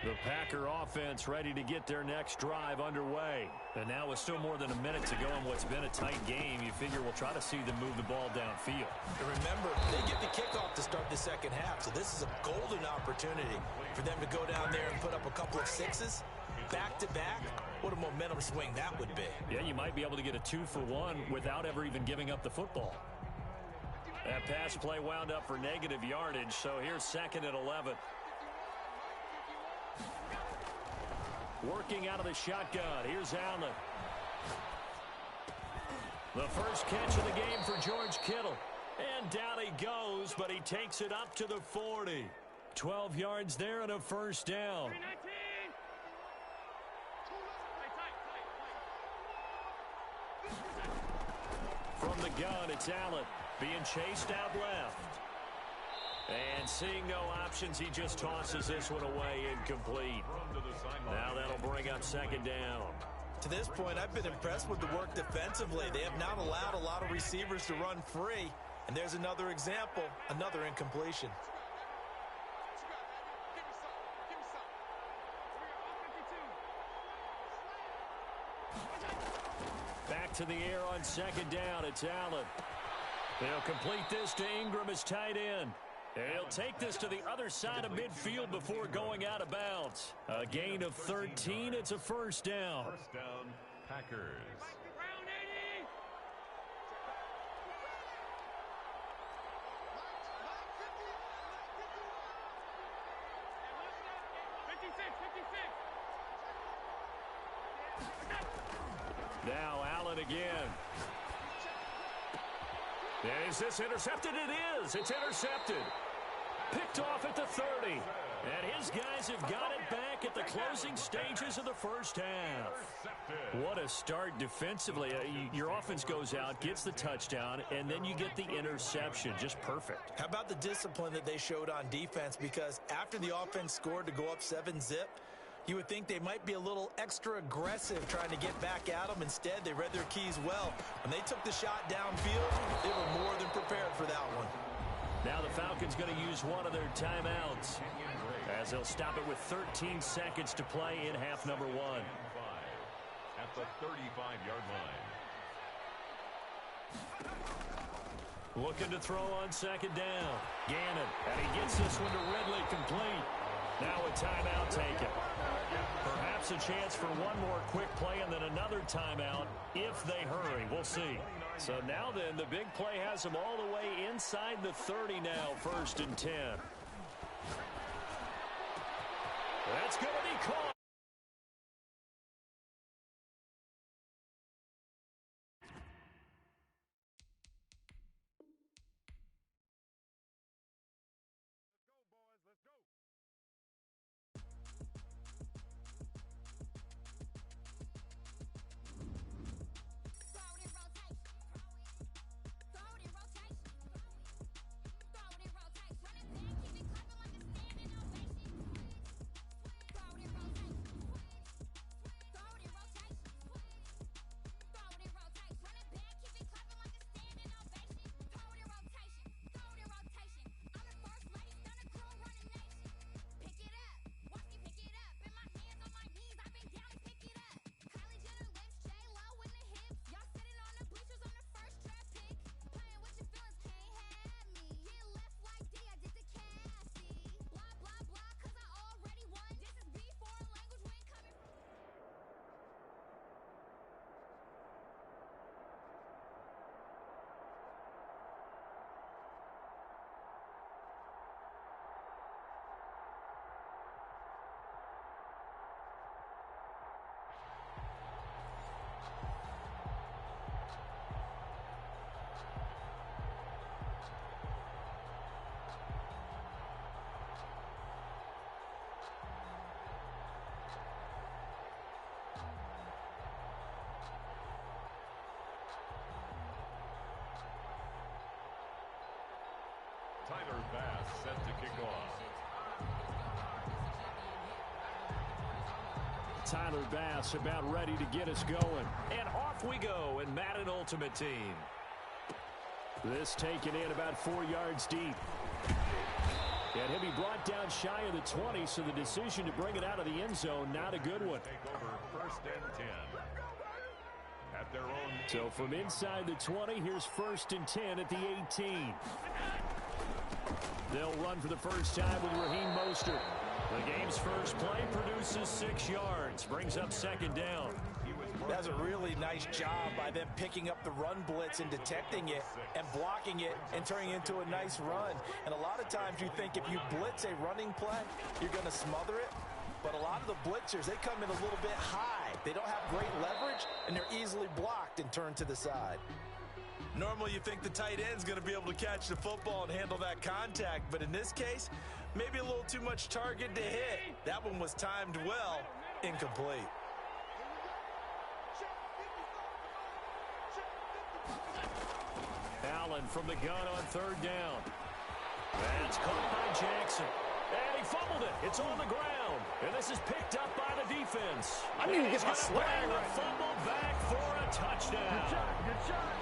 The Packer offense ready to get their next drive underway. And now with still more than a minute to go in what's been a tight game, you figure we'll try to see them move the ball downfield. And remember, they get the kickoff to start the second half, so this is a golden opportunity for them to go down there and put up a couple of sixes. Back-to-back, what a momentum swing that would be. Yeah, you might be able to get a 2-for-1 without ever even giving up the football. That pass play wound up for negative yardage, so here's 2nd and 11. Working out of the shotgun. Here's Allen. The first catch of the game for George Kittle. And down he goes, but he takes it up to the 40. 12 yards there and a first down. From the gun, it's Allen being chased out left. And seeing no options, he just tosses this one away incomplete. Now that'll bring up 2nd down. To this point, I've been impressed with the work defensively. They have not allowed a lot of receivers to run free. And there's another example, another incompletion. Back to the air on 2nd down. It's Allen. They'll complete this to Ingram as tight end. He'll take this to the other side of midfield before going out of bounds. A gain of 13. It's a first down. First down, Packers. Now Allen again. Is this intercepted? It is. It's intercepted. Picked off at the 30. And his guys have got it back at the closing stages of the first half. What a start defensively. Your offense goes out, gets the touchdown, and then you get the interception. Just perfect. How about the discipline that they showed on defense? Because after the offense scored to go up 7-zip, you would think they might be a little extra aggressive trying to get back at them. Instead, they read their keys well. When they took the shot downfield, they were more than prepared for that one. Now the Falcons going to use one of their timeouts as they'll stop it with 13 seconds to play in half number 1. At the 35-yard line. Looking to throw on 2nd down. Gannon, and he gets this one to Ridley complete. Now a timeout taken. Perhaps a chance for one more quick play and then another timeout if they hurry. We'll see. So now then, the big play has them all the way inside the 30 now, 1st and 10. That's going to be caught. Tyler Bass set to kick off. Tyler Bass about ready to get us going. And off we go in Madden Ultimate Team. This taken in about 4 yards deep. And he'll be brought down shy of the 20, so the decision to bring it out of the end zone, not a good one. Take over 1st and 10. At their own. So from inside the 20, here's 1st and 10 at the 18. They'll run for the first time with Raheem Mostert. The game's first play produces 6 yards, brings up 2nd down. That's a really nice job by them picking up the run blitz and detecting it and blocking it and turning it into a nice run. And a lot of times you think if you blitz a running play, you're going to smother it. But a lot of the blitzers, they come in a little bit high. They don't have great leverage, and they're easily blocked and turned to the side. Normally you think the tight end's going to be able to catch the football and handle that contact. But in this case, maybe a little too much target to hit. That one was timed well, incomplete. Allen from the gun on 3rd down. That's caught by Jackson. And he fumbled it. It's on the ground. And this is picked up by the defense. I need to get my swag right. right. Fumble back for a touchdown. Good shot.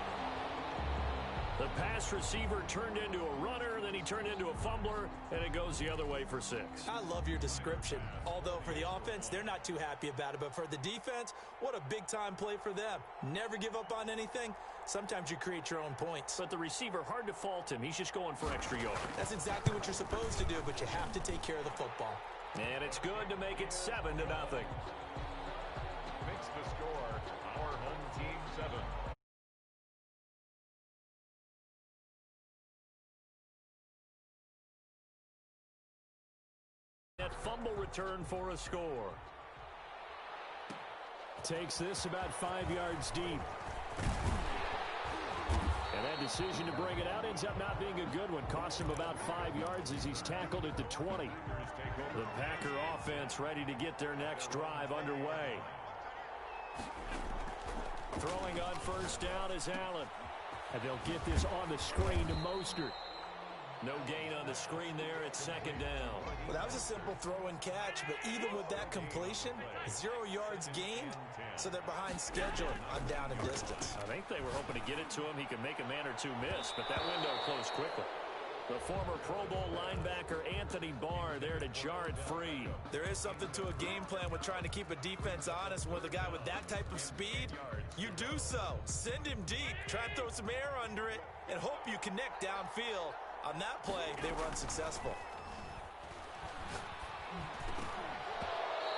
The pass receiver turned into a runner, then he turned into a fumbler, and it goes the other way for 6. I love your description. Although for the offense, they're not too happy about it. But for the defense, what a big-time play for them. Never give up on anything. Sometimes you create your own points. But the receiver, hard to fault him. He's just going for extra yards. That's exactly what you're supposed to do, but you have to take care of the football. And it's good to make it 7-0. Makes the score our home team 7. That fumble return for a score. Takes this about 5 yards deep. And that decision to bring it out ends up not being a good one. Cost him about 5 yards as he's tackled at the 20. The Packer offense ready to get their next drive underway. Throwing on 1st down is Allen. And they'll get this on the screen to Mostert. No gain on the screen there at 2nd down. Well, that was a simple throw and catch, but even with that completion, 0 yards gained, so they're behind schedule on down and distance. I think they were hoping to get it to him. He could make a man or two miss, but that window closed quickly. The former Pro Bowl linebacker Anthony Barr there to jar it free. There is something to a game plan with trying to keep a defense honest. With a guy with that type of speed, you do so. Send him deep, try and throw some air under it, and hope you connect downfield. On that play, they were unsuccessful.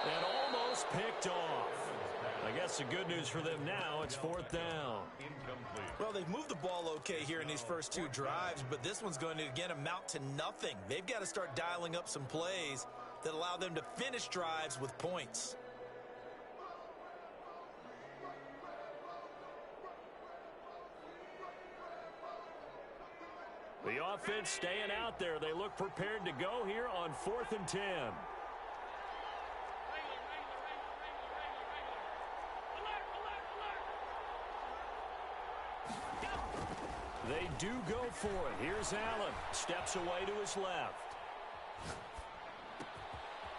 And almost picked off. I guess the good news for them now, it's 4th down. Incomplete. Well, they've moved the ball okay here in these first 2 drives, but this one's going to, again, amount to nothing. They've got to start dialing up some plays that allow them to finish drives with points. The offense staying out there. They look prepared to go here on 4th and 10. They do go for it. Here's Allen. Steps away to his left.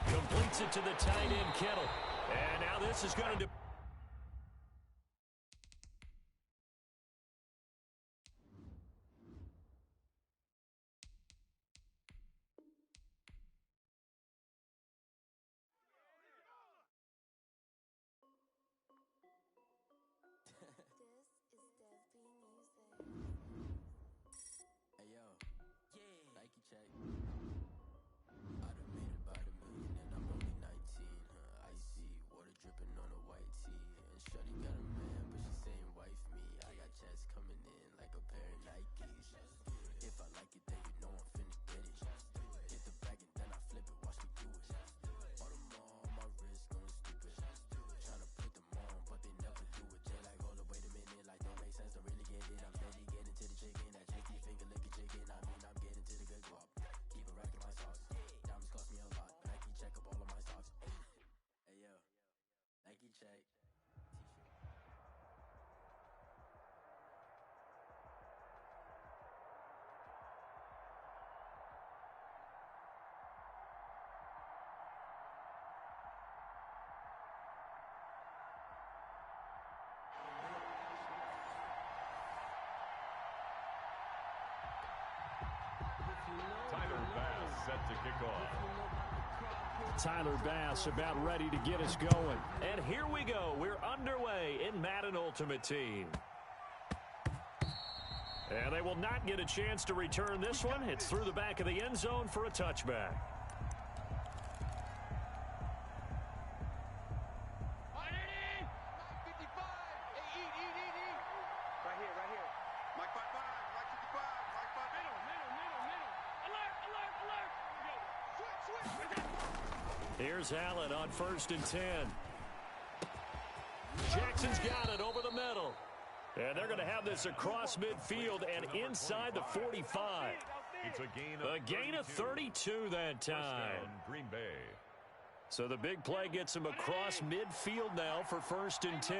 Completes it to the tight end, Kittle. And now this is going to... Dripping on a white tee. set to kick off. Tyler Bass about ready to get us going. And here we go. We're underway in Madden Ultimate Team. And they will not get a chance to return this one. It's through the back of the end zone for a touchback. Here's Allen on 1st and 10. Jackson's got it over the middle. And they're going to have this across midfield and inside the 45. It's a gain of 32 that time. Green Bay. So the big play gets him across midfield now for 1st and 10.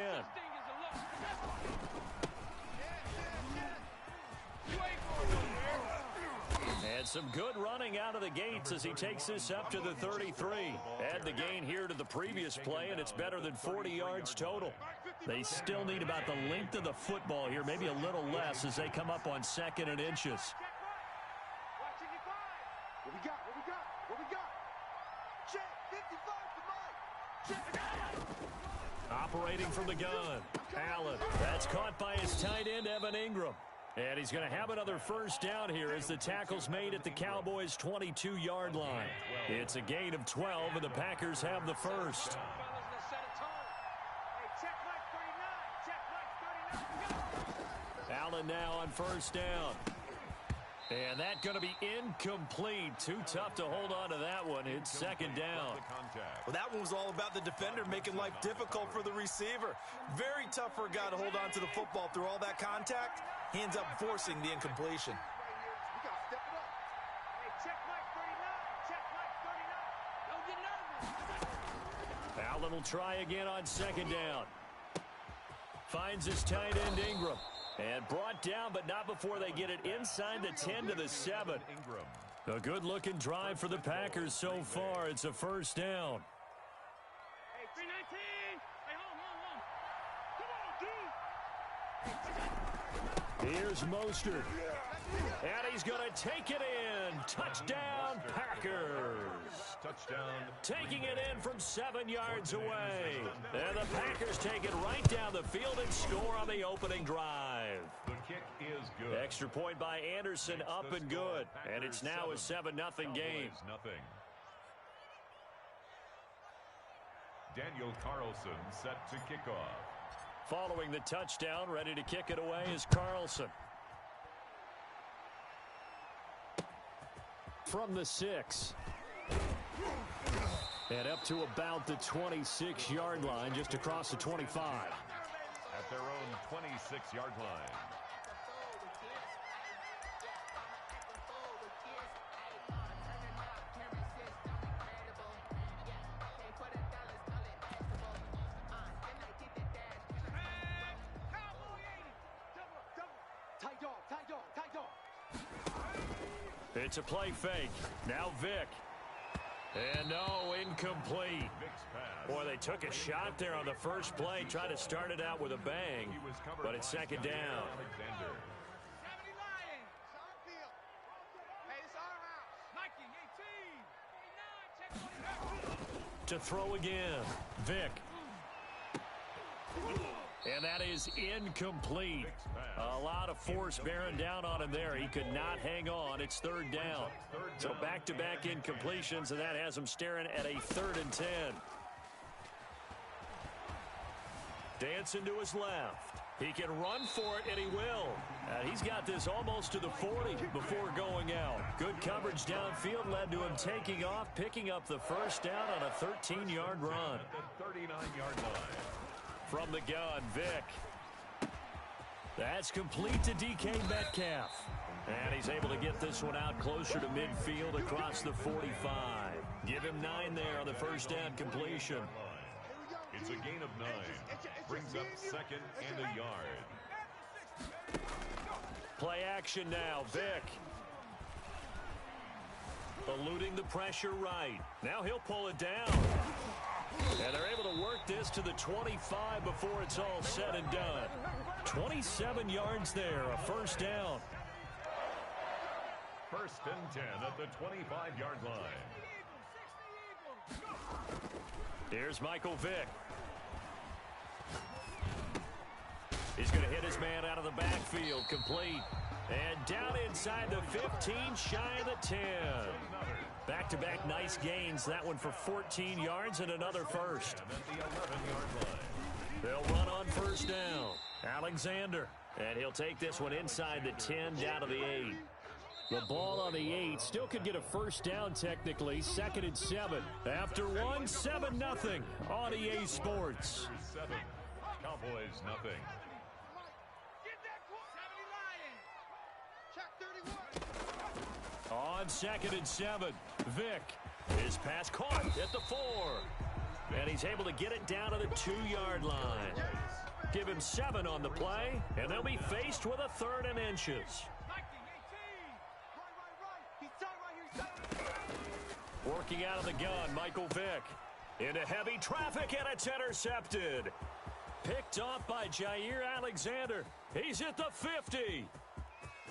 And some good running out of the gates as he takes this up to the 33. Add the gain here to the previous play, and it's better than 40 yards total. They still need about the length of the football here, maybe a little less as they come up on 2nd and inches. What we got? Check, 55 to Mike. Operating from the gun. Allen. That's caught by his tight end, Evan Ingram. And he's going to have another 1st down here as the tackle's made at the Cowboys' 22-yard line. It's a gain of 12, and the Packers have the 1st. Allen now on 1st down. And that's going to be incomplete. Too tough to hold on to that one. It's 2nd down. Well, that one was all about the defender making life difficult for the receiver. Very tough for a guy to hold on to the football through all that contact. He ends up forcing the incompletion. Allen will try again on 2nd down. Finds his tight end, Ingram. And brought down, but not before they get it inside the 10 to the 7. A good-looking drive for the Packers so far. It's a 1st down. Hey, 319. Hey, hold on. Here's Mostert. And he's going to take it in. Touchdown, Packers. Touchdown. Taking it in from 7 yards away. And the Packers take it right down the field and score on the opening drive. The kick is good. Extra point by Anderson, up and good. And it's now a 7-0 game. Nothing. Daniel Carlson set to kick off. Following the touchdown, ready to kick it away is Carlson. From the 6. And up to about the 26-yard line, just across the 25. At their own 26-yard line. It's a play fake. Now Vick. And no, incomplete. Boy, they took a shot there on the first play, tried to start it out with a bang, but it's 2nd down. To throw again, Vick. And that is incomplete. A lot of force bearing down on him there. He could not hang on. It's 3rd down. So back-to-back incompletions, and that has him staring at a 3rd and 10. Dancing to his left. He can run for it, and he will. He's got this almost to the 40 before going out. Good coverage downfield led to him taking off, picking up the 1st down on a 13-yard run. At the 39-yard line. From the gun, Vick. That's complete to DK Metcalf. And he's able to get this one out closer to midfield across the 45. Give him 9 there on the 1st down completion. It's a gain of 9. Brings up 2nd and a yard. Play action now, Vick. Eluding the pressure right. Now he'll pull it down. And they're able to work this to the 25 before it's all said and done. 27 yards there, a 1st down. First and 10 at the 25-yard line. Here's Michael Vick. He's going to hit his man out of the backfield, complete. And down inside the 15, shy of the 10. Back-to-back nice gains. That one for 14 yards and another first. They'll run on first down. Alexander. And he'll take this one inside the 10 down to the 8. The ball on the 8 still could get a first down technically. 2nd and 7. After 1, 7-0 on EA Sports. 7. Cowboys nothing. On 2nd and 7, Vick. His pass caught at the 4. And he's able to get it down to the 2-yard line. Give him 7 on the play, and they'll be faced with a 3rd and inches. Working out of the gun, Michael Vick. Into heavy traffic, and it's intercepted. Picked off by Jair Alexander. He's at the 50.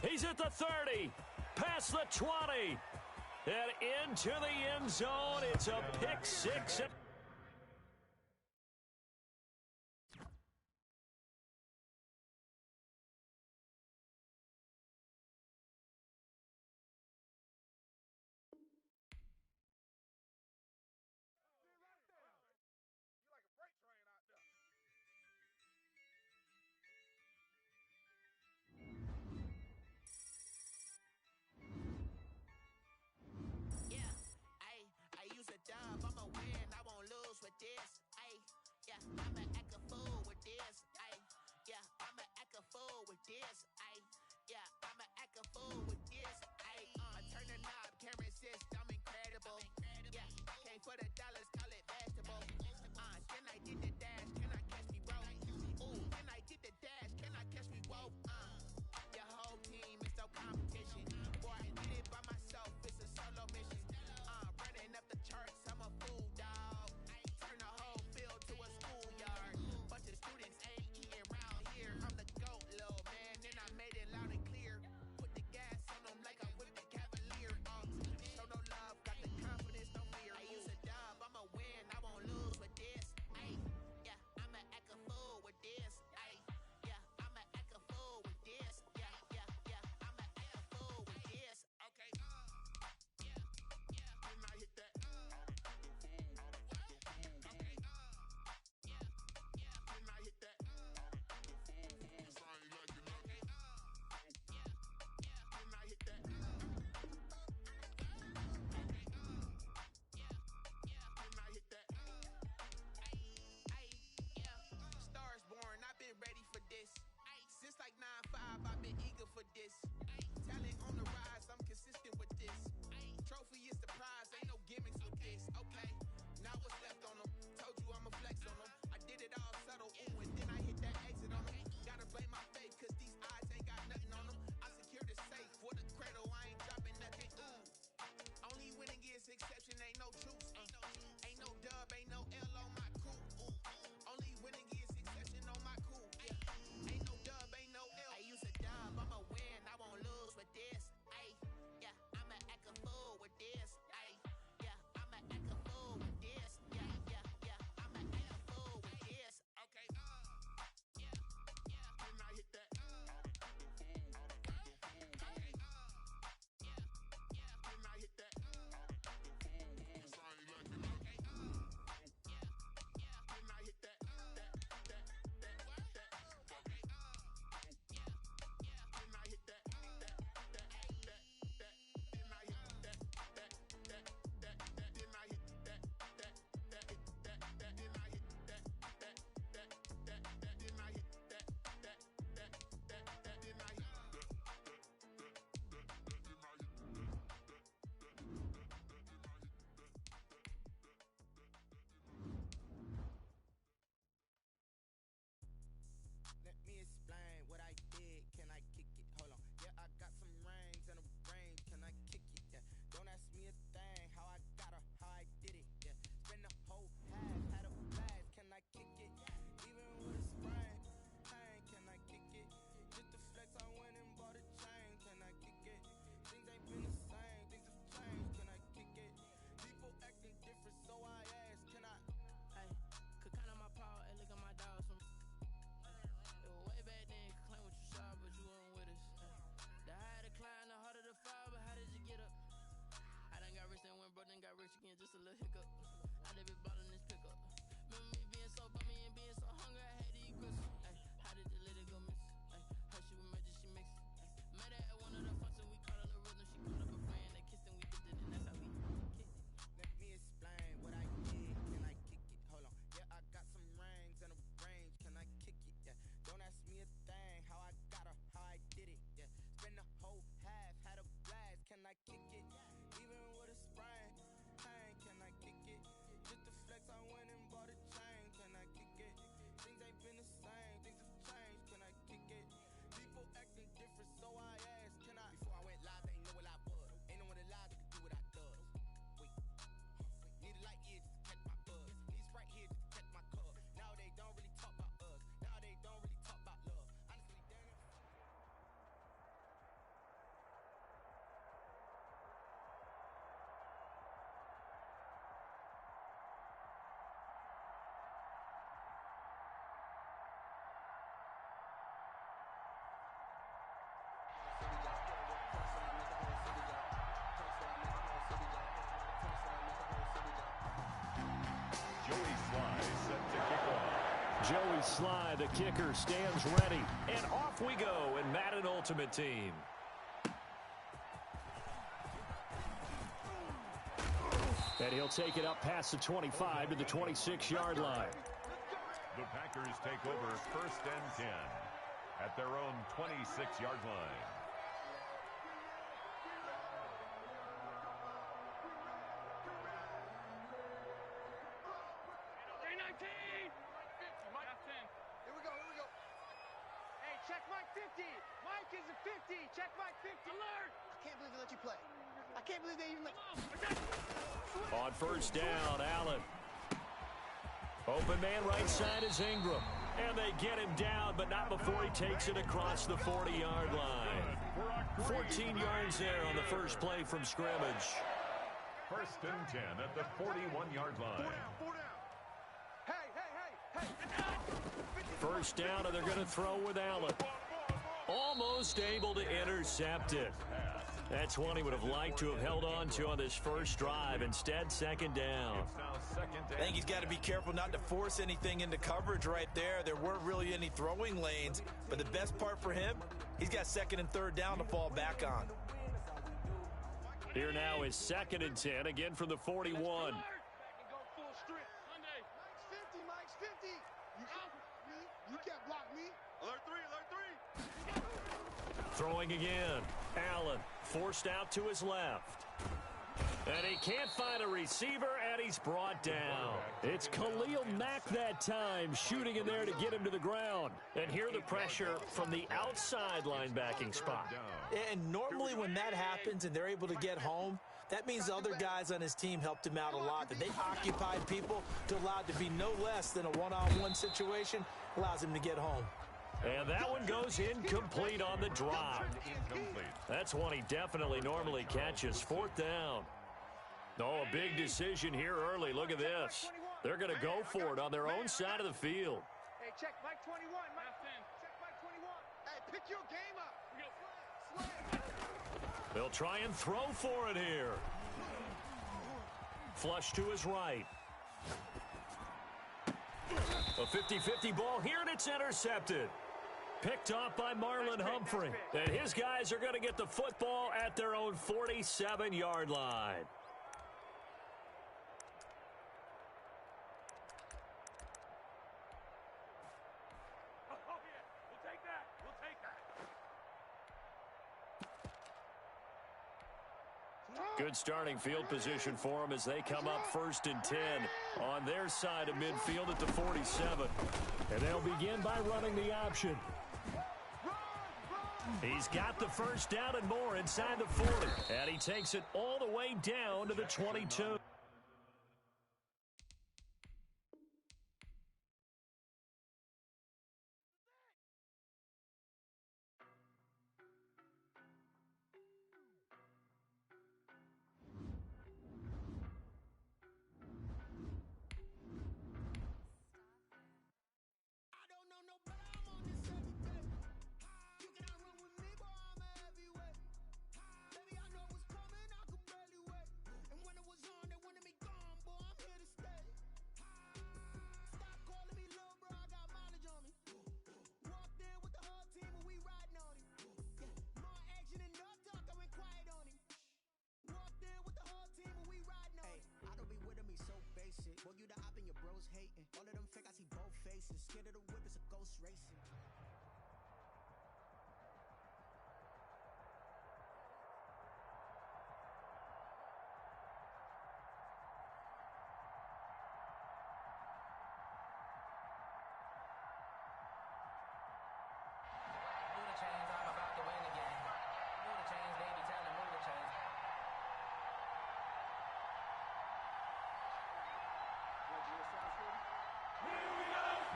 He's at the 30. Past the 20. And into the end zone. It's a pick 6. Yeah, I use a dub, I'ma win, I won't just a little hiccup. I live it ballin' this pickup. Remember me being so bummy and being so hungry, I had to eat grits. Ay, how did the lady go miss? Ay, how she was magic, she mixed. Ay, met her at one of the functions, we caught a little rhythm. She called up a friend, they kissed and we dipped it, and that's how we kicked it. Let me explain what I did. Can I kick it? Hold on. Yeah, I got some rings and a range. Can I kick it? Yeah. Don't ask me a thing. How I got her, how I did it. Yeah. Spend the whole half, had a blast. Can I kick it? Even with a sprain. Pain, can I kick it? Just the flex, I went and bought a chain. Can I kick it? Things ain't been the same. Things have changed. Can I kick it? People acting different, so I asked. Can I? Before I went live, they ain't know what I was. Ain't no one alive that could do what I does. Wait. Need a light here just to catch my buzz. Need Sprite here just to catch my cup. Now they don't really talk about us. Now they don't really talk about love. Honestly, damn it. Joey Sly set to kick off. Joey Sly, the kicker, stands ready. And off we go in Madden Ultimate Team. And he'll take it up past the 25 to the 26-yard line. The Packers take over 1st and 10 at their own 26-yard line. Here we go. Hey, check Mike 50. Mike is a 50. Check Mike 50. Alert! I can't believe they let you play. I can't believe they even let you. On 1st down, Allen. Open man right side is Ingram. And they get him down, but not before he takes it across the 40-yard line. 14 yards there on the first play from scrimmage. 1st and 10 at the 41-yard line. Hey. 1st down, and they're going to throw with Allen. Almost able to intercept it. That's one he would have liked to have held on to on this first drive. Instead, 2nd down. It's now 2nd I think he's got to be careful not to force anything into coverage right there. There weren't really any throwing lanes, but the best part for him, he's got 2nd and 3rd down to fall back on. Here now is 2nd and 10, again from the 41. Back and go full strip. Monday. Mike's 50. You can't block me. Alert 3. Throwing again. Allen forced out to his left. And he can't find a receiver, and he's brought down. It's Khalil Mack that time, shooting in there to get him to the ground. And here the pressure from the outside linebacking spot. And normally when that happens and they're able to get home, that means the other guys on his team helped him out a lot. That they occupied people to allow it to be no less than a one-on-one situation, allows him to get home. And that one goes incomplete on the drop. That's one he definitely normally catches. 4th down. Oh, a big decision here early. Look at this. They're going to go for it on their own side of the field. Hey, check Mike 21. Check Mike 21. Hey, pick your game up. They'll try and throw for it here. Flush to his right. A 50-50 ball here, and it's intercepted. Picked off by Marlon Humphrey. And his guys are going to get the football at their own 47-yard line. Good starting field position for them as they come up 1st and 10 on their side of midfield at the 47. And they'll begin by running the option. He's got the 1st down and more inside the 40. And he takes it all the way down to the 22. faces. Scared of the whip, it's a ghost racing.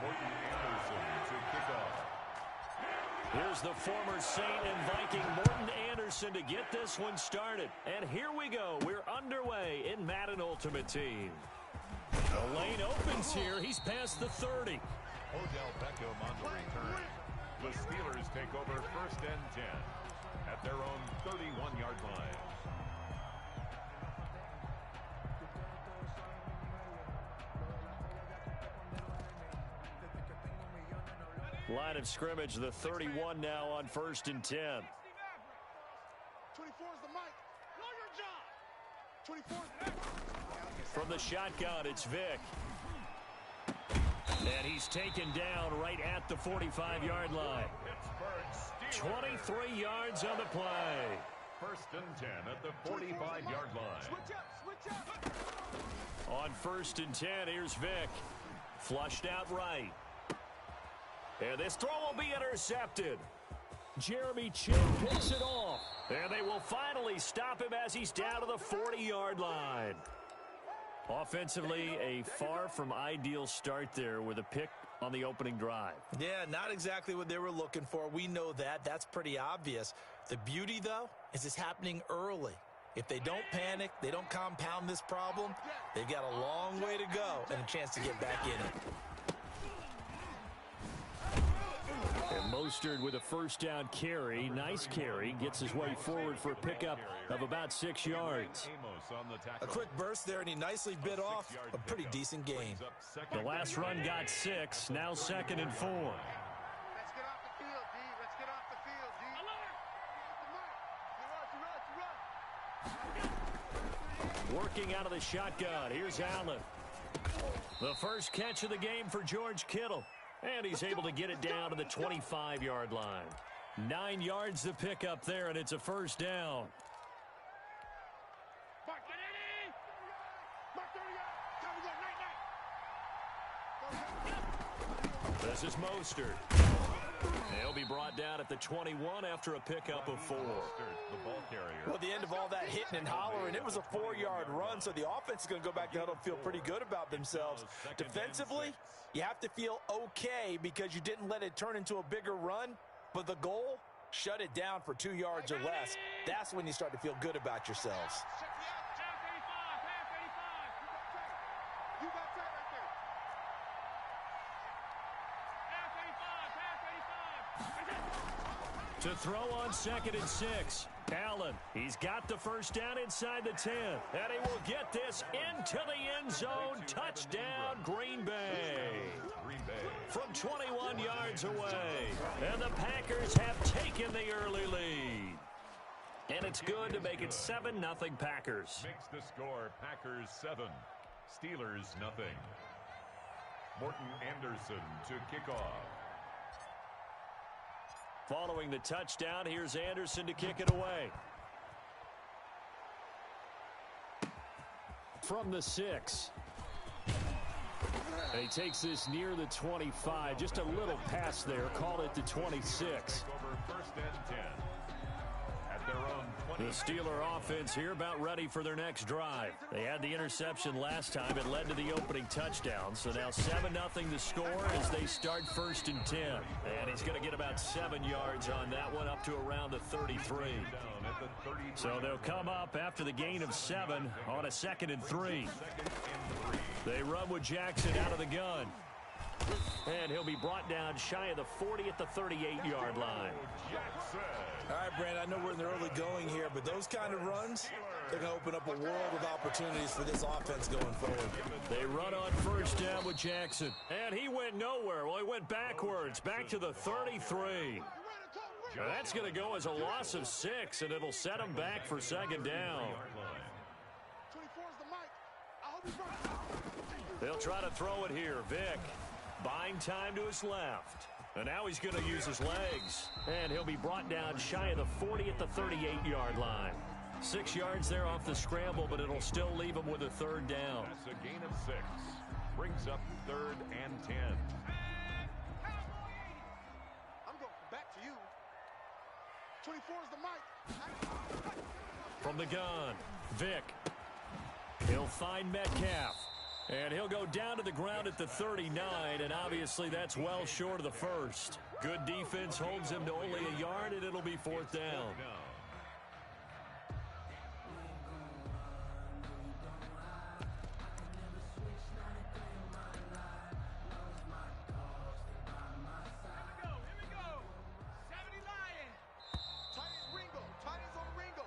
Morton Anderson to kick off. Here's the former Saint and Viking Morton Anderson to get this one started. And here we go. We're underway in Madden Ultimate Team. The lane opens here. He's past the 30. Odell Beckham on the return. The Steelers take over 1st and 10 at their own 31-yard line. Line of scrimmage, the 31 now on 1st and 10. 24 is the mic. Know your job. 24 is the From the shotgun, it's Vic. And he's taken down right at the 45-yard line. 23 yards on the play. 1st and 10 at the 45-yard line. Switch up. On 1st and 10, here's Vic. Flushed out right. And this throw will be intercepted. Jeremy Chin picks it off. And they will finally stop him as he's down to the 40-yard line. Offensively, a far from ideal start there with a pick on the opening drive. Yeah, not exactly what they were looking for. We know that. That's pretty obvious. The beauty, though, is it's happening early. If they don't panic, they don't compound this problem, they've got a long way to go and a chance to get back in it. And Mostert with a first down carry. Nice carry. Gets his way forward for a pickup of about 6 yards. A quick burst there, and he nicely bit off a pretty decent gain. The last run got 6. Now 2nd and 4. Let's get off the field, D. Let's get off the field, D. Alert! Working out of the shotgun. Here's Allen. The first catch of the game for George Kittle. And he's able to get it down to the 25-yard line. 9 yards to pick up there, and it's a first down. This is Mostert. He'll be brought down at the 21 after a pickup of 4. Well, at the end of all that hitting and hollering, it was a 4-yard run, so the offense is going to go back to huddle and feel pretty good about themselves. Defensively, you have to feel okay because you didn't let it turn into a bigger run, but the goal, shut it down for 2 yards or less. That's when you start to feel good about yourselves. You got that right there. To throw on 2nd and 6. Allen, he's got the first down inside the 10. And he will get this into the end zone. Touchdown, Green Bay. From 21 yards away. And the Packers have taken the early lead. And it's good to make it 7-0 Packers. Makes the score Packers 7, Steelers 0. Morton Anderson to kick off. Following the touchdown, here's Anderson to kick it away. From the 6. And he takes this near the 25. Just a little pass there. Call it the 26. Over 1st and 10 at their own 20. The Steeler offense here about ready for their next drive. They had the interception last time. It led to the opening touchdown. So now 7-0 the score as they start 1st and 10. And he's going to get about 7 yards on that one up to around the 33. So they'll come up after the gain of 7 on a 2nd and 3. They run with Jackson out of the gun. And he'll be brought down shy of the 40 at the 38-yard line. All right, Brand, I know we're in the early going here, but those kind of runs, they're going to open up a world of opportunities for this offense going forward. They run on first down with Jackson. And he went nowhere. Well, he went backwards, back to the 33. Now, that's going to go as a loss of 6, and it'll set him back for 2nd down. 24 is the mic. I hope he's right. They'll try to throw it here. Vic. Buying time to his left. And now he's going to use his legs. And he'll be brought down shy of the 40 at the 38-yard line. 6 yards there off the scramble, but it'll still leave him with a third down. That's a gain of 6. Brings up 3rd and 10. I'm going back to you. 24 is the mic. From the gun, Vic. He'll find Metcalf. And he'll go down to the ground at the 39, and obviously that's well short of the first. Good defense holds him to only a yard, and it'll be 4th down.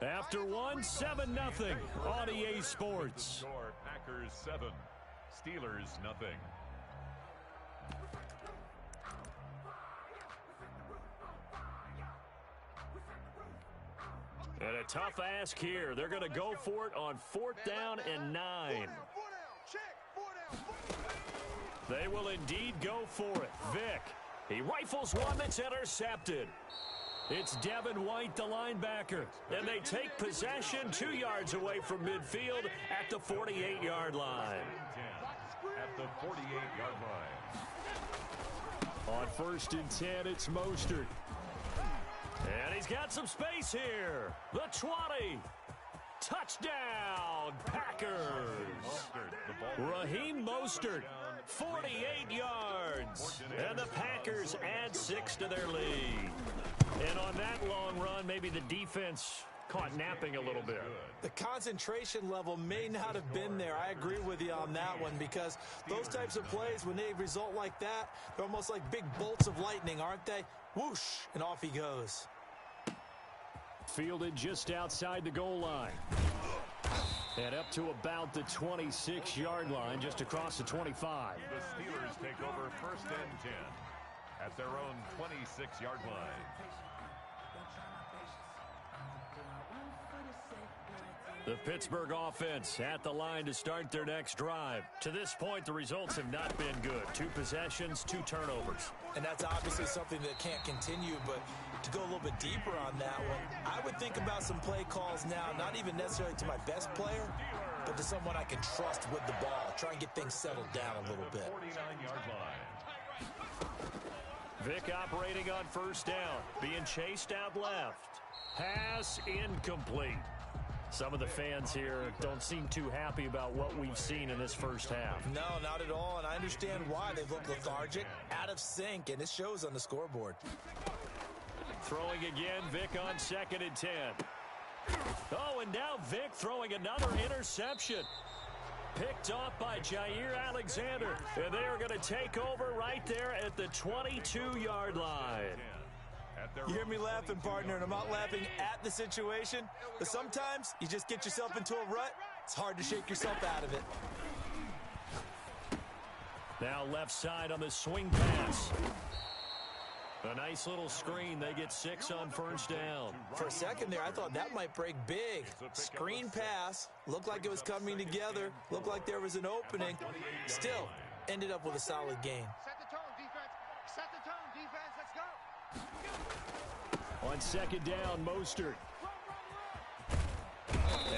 After one, 7-0 on EA Sports. Score, Packers 7, Steelers nothing. And a tough ask here. They're going to go for it on 4th down and 9. They will indeed go for it. Vic, he rifles one that's intercepted. It's Devin White, the linebacker, and they take possession 2 yards away from midfield at the 48-yard line. At the 48-yard line. On 1st and 10, it's Mostert. And he's got some space here. The 20. Touchdown, Packers. Raheem Mostert, 48 yards. And the Packers add 6 to their lead. And on that long run, maybe the defense caught napping a little bit. The concentration level may not have been there. I agree with you on that one, because those types of plays, when they result like that, they're almost like big bolts of lightning, aren't they? Whoosh, and off he goes. Fielded just outside the goal line. And up to about the 26-yard line, just across the 25. The Steelers take over 1st and 10 at their own 26-yard line. The Pittsburgh offense at the line to start their next drive. To this point, the results have not been good. 2 possessions, 2 turnovers. And that's obviously something that can't continue, but to go a little bit deeper on that one, I would think about some play calls now, not even necessarily to my best player, but to someone I can trust with the ball. Try and get things settled down a little bit. 49-yard line. Vic operating on 1st down, being chased out left. Pass incomplete. Some of the fans here don't seem too happy about what we've seen in this first half. No, not at all, and I understand why. They look lethargic, out of sync, and it shows on the scoreboard. Throwing again, Vic on 2nd and 10. Oh, and now Vic throwing another interception. Picked off by Jair Alexander, and they are going to take over right there at the 22-yard line. You hear me laughing, partner, and I'm not laughing at the situation, but sometimes you just get yourself into a rut. It's hard to shake yourself out of it. Now left side on the swing pass. A nice little screen. They get 6 on 1st down. For a second there, I thought that might break big. Screen pass. Looked like it was coming together. Looked like there was an opening. Still, ended up with a solid gain. Set the tone, defense. Set the tone, defense. Let's go. On 2nd down, Mostert.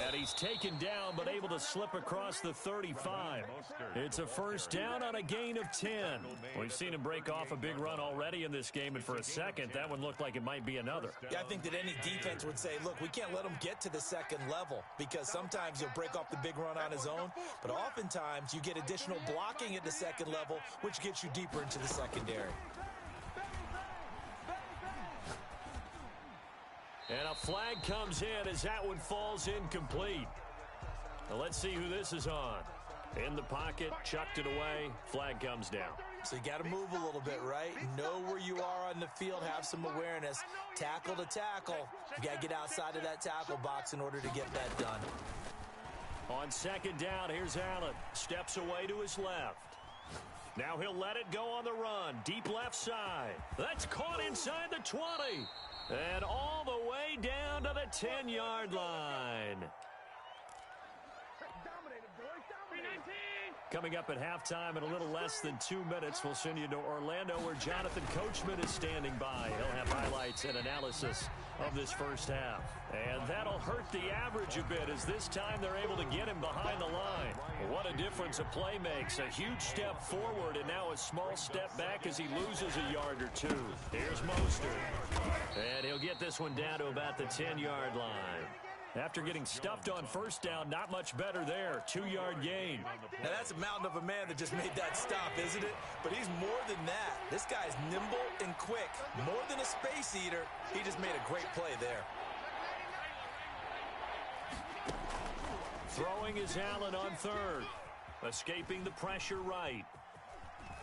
And he's taken down, but able to slip across the 35. It's a 1st down on a gain of 10. We've seen him break off a big run already in this game, and for a second, that one looked like it might be another. Yeah, I think that any defense would say, look, we can't let him get to the 2nd level, because sometimes he'll break off the big run on his own, but oftentimes you get additional blocking at the 2nd level, which gets you deeper into the secondary. And a flag comes in as that one falls incomplete. Now let's see who this is on. In the pocket, chucked it away, flag comes down. So you got to move a little bit, right? Know where you are on the field, have some awareness. Tackle to tackle. You got to get outside of that tackle box in order to get that done. On 2nd down, here's Allen. Steps away to his left. Now he'll let it go on the run. Deep left side. That's caught inside the 20. And all the way down to the 10-yard line. Dominated, boys. Dominated. 319. Coming up at halftime in a little less than 2 minutes, we'll send you to Orlando where Jonathan Coachman is standing by. He'll have highlights and analysis of this first half. And that'll hurt the average a bit as this time they're able to get him behind the line. What a difference a play makes. A huge step forward and now a small step back as he loses a yard or two. Here's Mostert. And he'll get this one down to about the 10-yard line. After getting stuffed on first down, not much better there. 2-yard gain. Now, that's a mountain of a man that just made that stop, isn't it? But he's more than that. This guy's nimble and quick. More than a space eater. He just made a great play there. Throwing is Allen on third. Escaping the pressure right.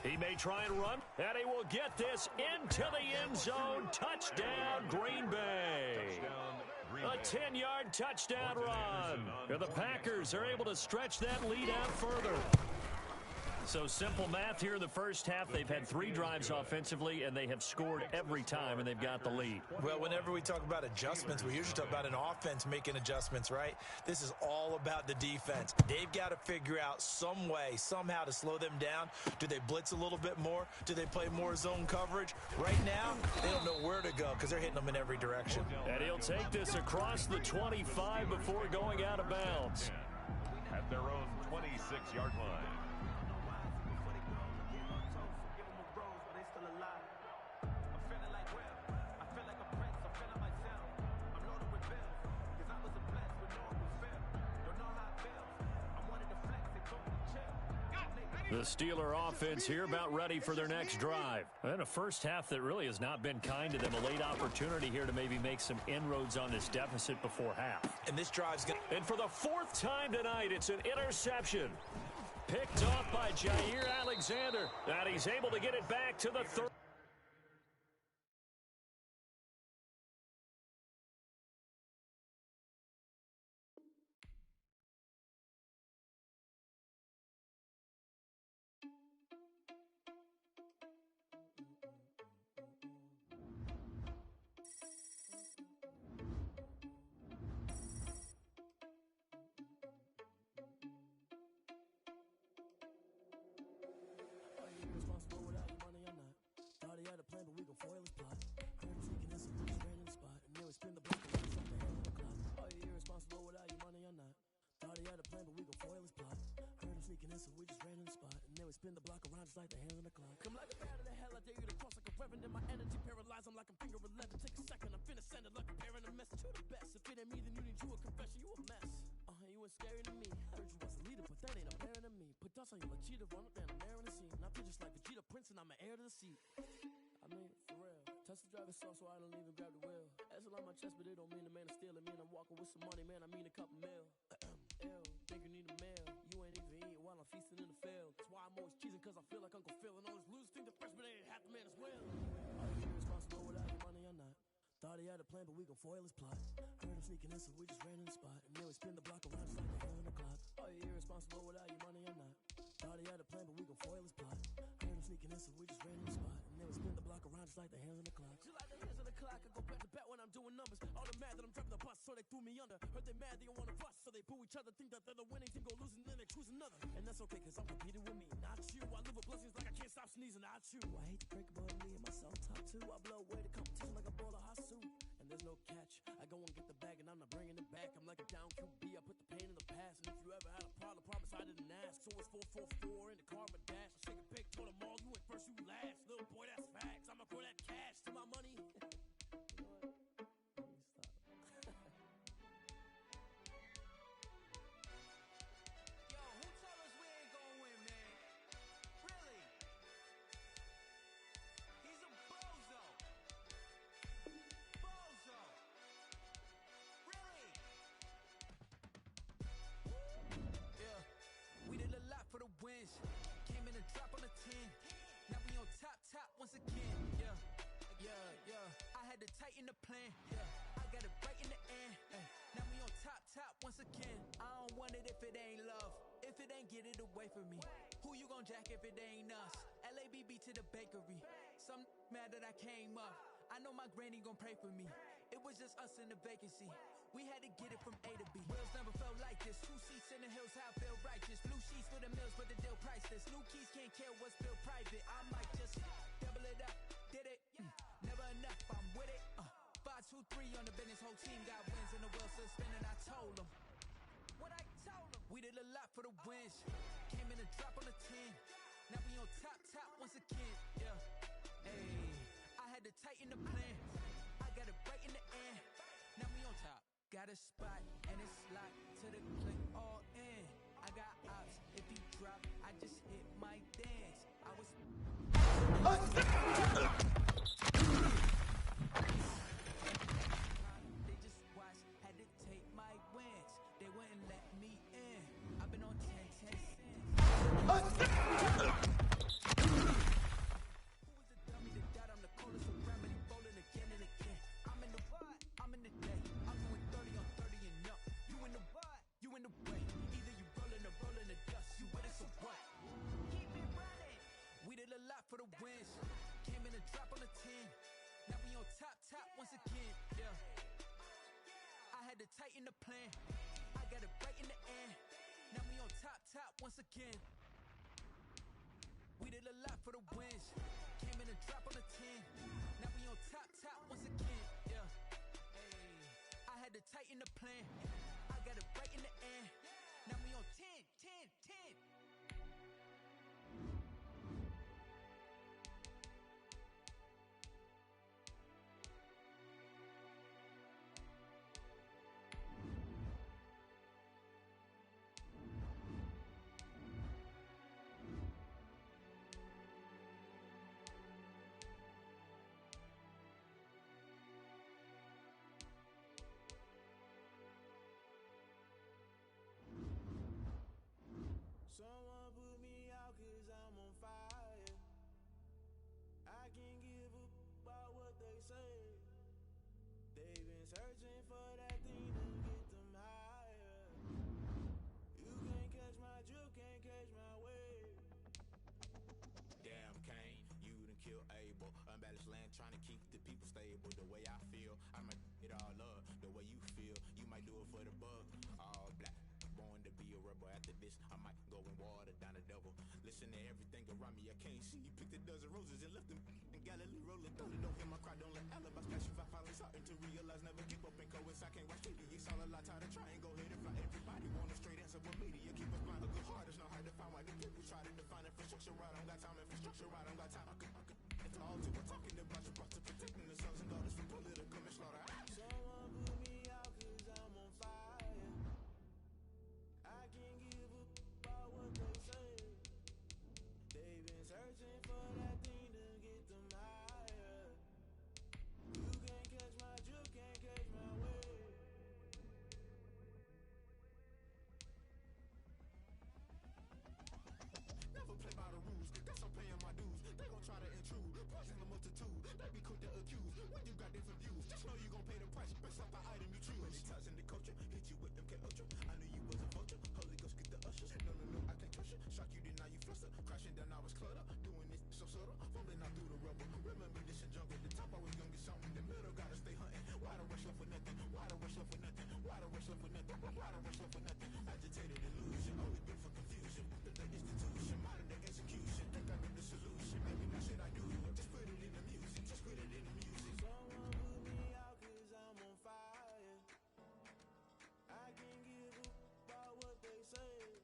He may try and run, and he will get this into the end zone. Touchdown, Green Bay. A 10-yard touchdown run. And the Packers are able to stretch that lead out further. So simple math here in the first half. They've had 3 drives offensively, and they have scored every time, and they've got the lead. Well, whenever we talk about adjustments, we usually talk about an offense making adjustments, right? This is all about the defense. They've got to figure out some way, somehow to slow them down. Do they blitz a little bit more? Do they play more zone coverage? Right now, they don't know where to go because they're hitting them in every direction. And he'll take this across the 25 before going out of bounds. At their own 26-yard line. The Steeler offense here about ready for their next drive. And a first half that really has not been kind to them. A late opportunity here to maybe make some inroads on this deficit before half. And this drive's going to... And for the 4th time tonight, it's an interception. Picked off by Jair Alexander. And he's able to get it back to the third. Like the hands on the clock. Come like a bat of the hell, I dare you to cross like a reverend. In my energy paralyzed, I'm like I'm finger 11. Take a second, I'm finna send it like a parent a message to the best. If it ain't me, then you need you a confession, you a mess. You ain't scary to me. Heard you was a leader, but that ain't apparent to me. Put dust on you like cheetah, run up down the air in the scene. Now pictures like Vegeta Prince, and I'm an heir to the seat. I mean, for real. Touch the driver's sauce so I don't even grab the wheel. That's on my chest, but it don't mean the man is stealing. Mean I'm walking with some money, man. I mean a couple mil. Ew, think you need a meal. You ain't even eating while I'm feasting in the field. That's why I'm always cheesing, cause I feel like Uncle Phil. And all those losers think the freshman ain't half the man as well. Are you irresponsible without your money or not? Thought he had a plan, but we gon' foil his plot. Heard him sneaking in, so we just ran in the spot. And then we spin the block around just like the hands on the clock. Are you irresponsible without your money or not? Thought he had a plan, but we gon' foil his plot. Heard him sneaking in, so we just ran in the spot. And then we spin the block around just like the hands on the clock. Just like the hands on the clock, I go back to back when I'm doing numbers. All the mad that I'm driving the bus, so they threw me under. Heard they mad, they don't wanna bust, so they boo each other. Think that they're the winning team, go losing, then they choose another. And that's okay, cause I'm competing with me, not you. I live with blessings like I can't stop sneezing, not you. I hate to break it, but me and myself top 2. I blow away the competition like I bought a hot suit. And there's no catch. I go and get the bag, and I'm not bringing it back. I'm like a down QB, I put the pain in the past. And if you ever had a problem, promise I didn't ask. So it's 4-4-4 in the car, my dash. I shake a pick, told them all, you went first, you last. Little boy, that's facts. I'ma throw that cash to my money. You know what? Let me stop. Yo, who told us we ain't gonna win, man? Really? He's a bozo. Bozo. Really? Yeah, we did a lot for the wins. Came in a drop on a 10. Now we on top once again. Yeah. I had to tighten the plan. Yeah, I got it right in the end. Now we on top once again. I don't want it if it ain't love. If it ain't, get it away from me. Who you gon' jack if it ain't us? LABB to the bakery. Some mad that I came up. I know my granny gon' pray for me. It was just us in the vacancy. We had to get it from A to B. Wheels never felt like this. 2 seats in the hills, how I feel righteous. Blue sheets for the mills, but the deal priceless. New keys can't kill what's built private. I might just double it up, did it. Never enough, I'm with it. 5, 2, 3 on the business, whole team got wins and the wheels still spinning. I told them what I told them. We did a lot for the wins. Came in a drop on the 10. Now we on top once again. Yeah. Hey, I had to tighten the plan. I got it right in the end. Now we on top. Got a spot and it's locked to the click all in. I got ops. If you drop, I just hit my dance. I was. They just watched, had to take my wins. They wouldn't let me in. I've been on 10 since. Who was the dummy that died? I'm the coldest around, but he bowling again and again. I'm in the what? I'm in the day. I'm doing 30 on 30 and up. You in the what? You in the way. Either you rolling or rolling the dust. You with us or what? Keep it running. We did a lot for the wins. Came in a drop on the 10. Now we on top once again. Yeah. I had to tighten the plan. I got it right in the end. Now we on top once again. We did a lot for the wins. Came in a drop on the 10. Now we on top once again. Yeah. Hey, I had to tighten the plan. I got it right in the end. Now we on 10. Someone put me out cause I'm on fire. I can't give a about what they say. They've been searching for that thing to get them higher. You can't catch my drift, can't catch my wave. Damn Kane, you done killed Abel. Unbalanced land trying to keep the people stable. The way I feel, I might it all up. The way you feel, you might do it for the buck. All black, born to be a rebel. After this, I might go and water down the devil. Listen to everything around me, I can't see. Picked a dozen roses and left them in Galilee rolling through. Don't hear my cry, don't let alibis clash. If I finally starting to realize, never give up and coincide. I can't watch TV, it's all a lot. Tired of trying, go ahead and fly. Everybody want a straight answer, but media keep us blind. A good heart, it's not hard to find. Why the people try to define infrastructure right? I don't got time, infrastructure right, I don't got time. I could it's all to we're talking about you brought to protecting the sons and daughters from political and slaughter. Someone put me out cause I'm on fire. I can't give a about what they say. They've been searching for that thing to get them higher. You can't catch my drift, can't catch my wave. Never play by the rules, guess I'm paying my dues. They gon' try to intrude, poison the multitude. They be quick to accuse, when you got different views. Just know you gon' pay the price, based off the item you choose. Many times in the culture, hit you with them Ultra. I knew you was a vulture, Holy Ghost get the ushers. No, I can't trust you. Shock you, then now you fluster. Crashing down, I was cluttered. Doing this so subtle, falling out through the rubble. Remember this and jungle, the top I was young and something. In the middle, gotta stay hunting. Why the rush left for nothing? Why the rush left for nothing? Why the rush left for nothing? Why the rush left for nothing? Agitated illusion, always been for confusion. The institution, modern day execution. Think I know the solution. Maybe not shit I do. Just put it in the music. Just put it in the music. Someone put me out cause I'm on fire. I can't give a about what they say.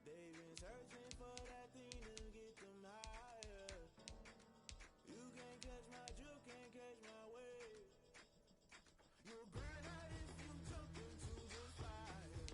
They've been searching for that thing to get them higher. You can't catch my drift, can't catch my wave. You'll burn out if you jump into the fire.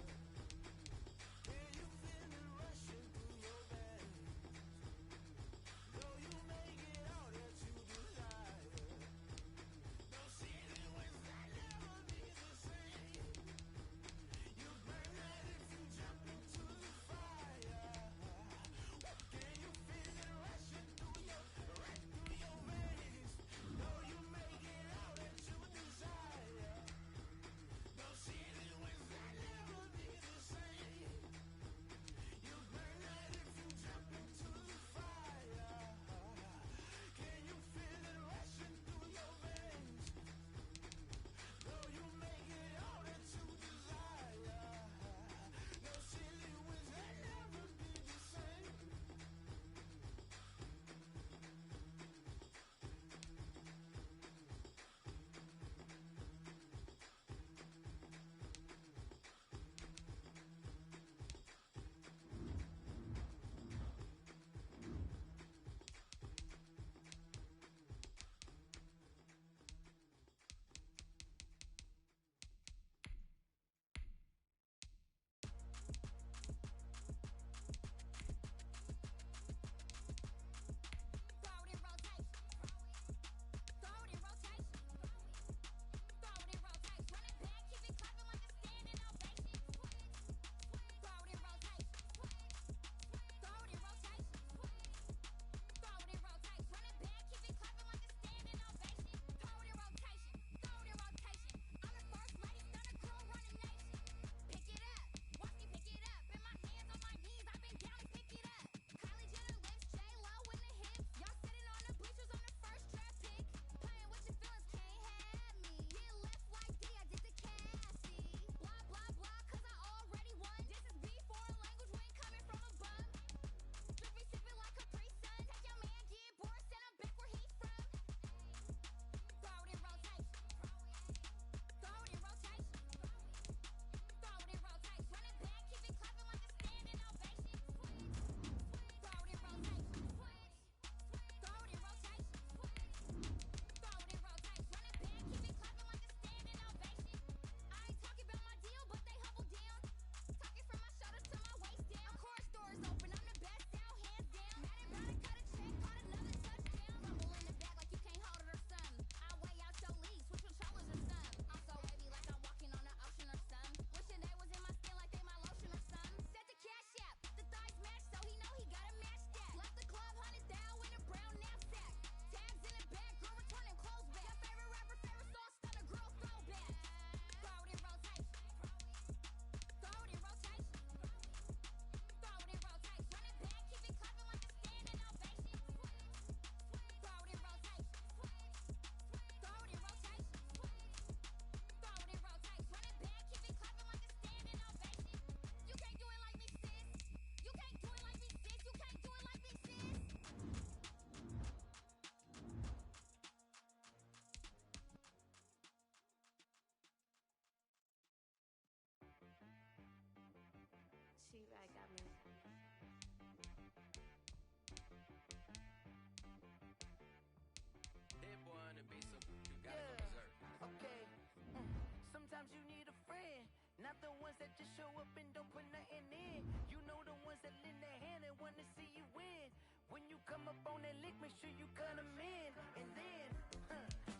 not the ones that just show up and don't put nothing in. You know the ones that lend their hand and wanna see you win. When you come up on that lick, make sure you cut 'em in. And then,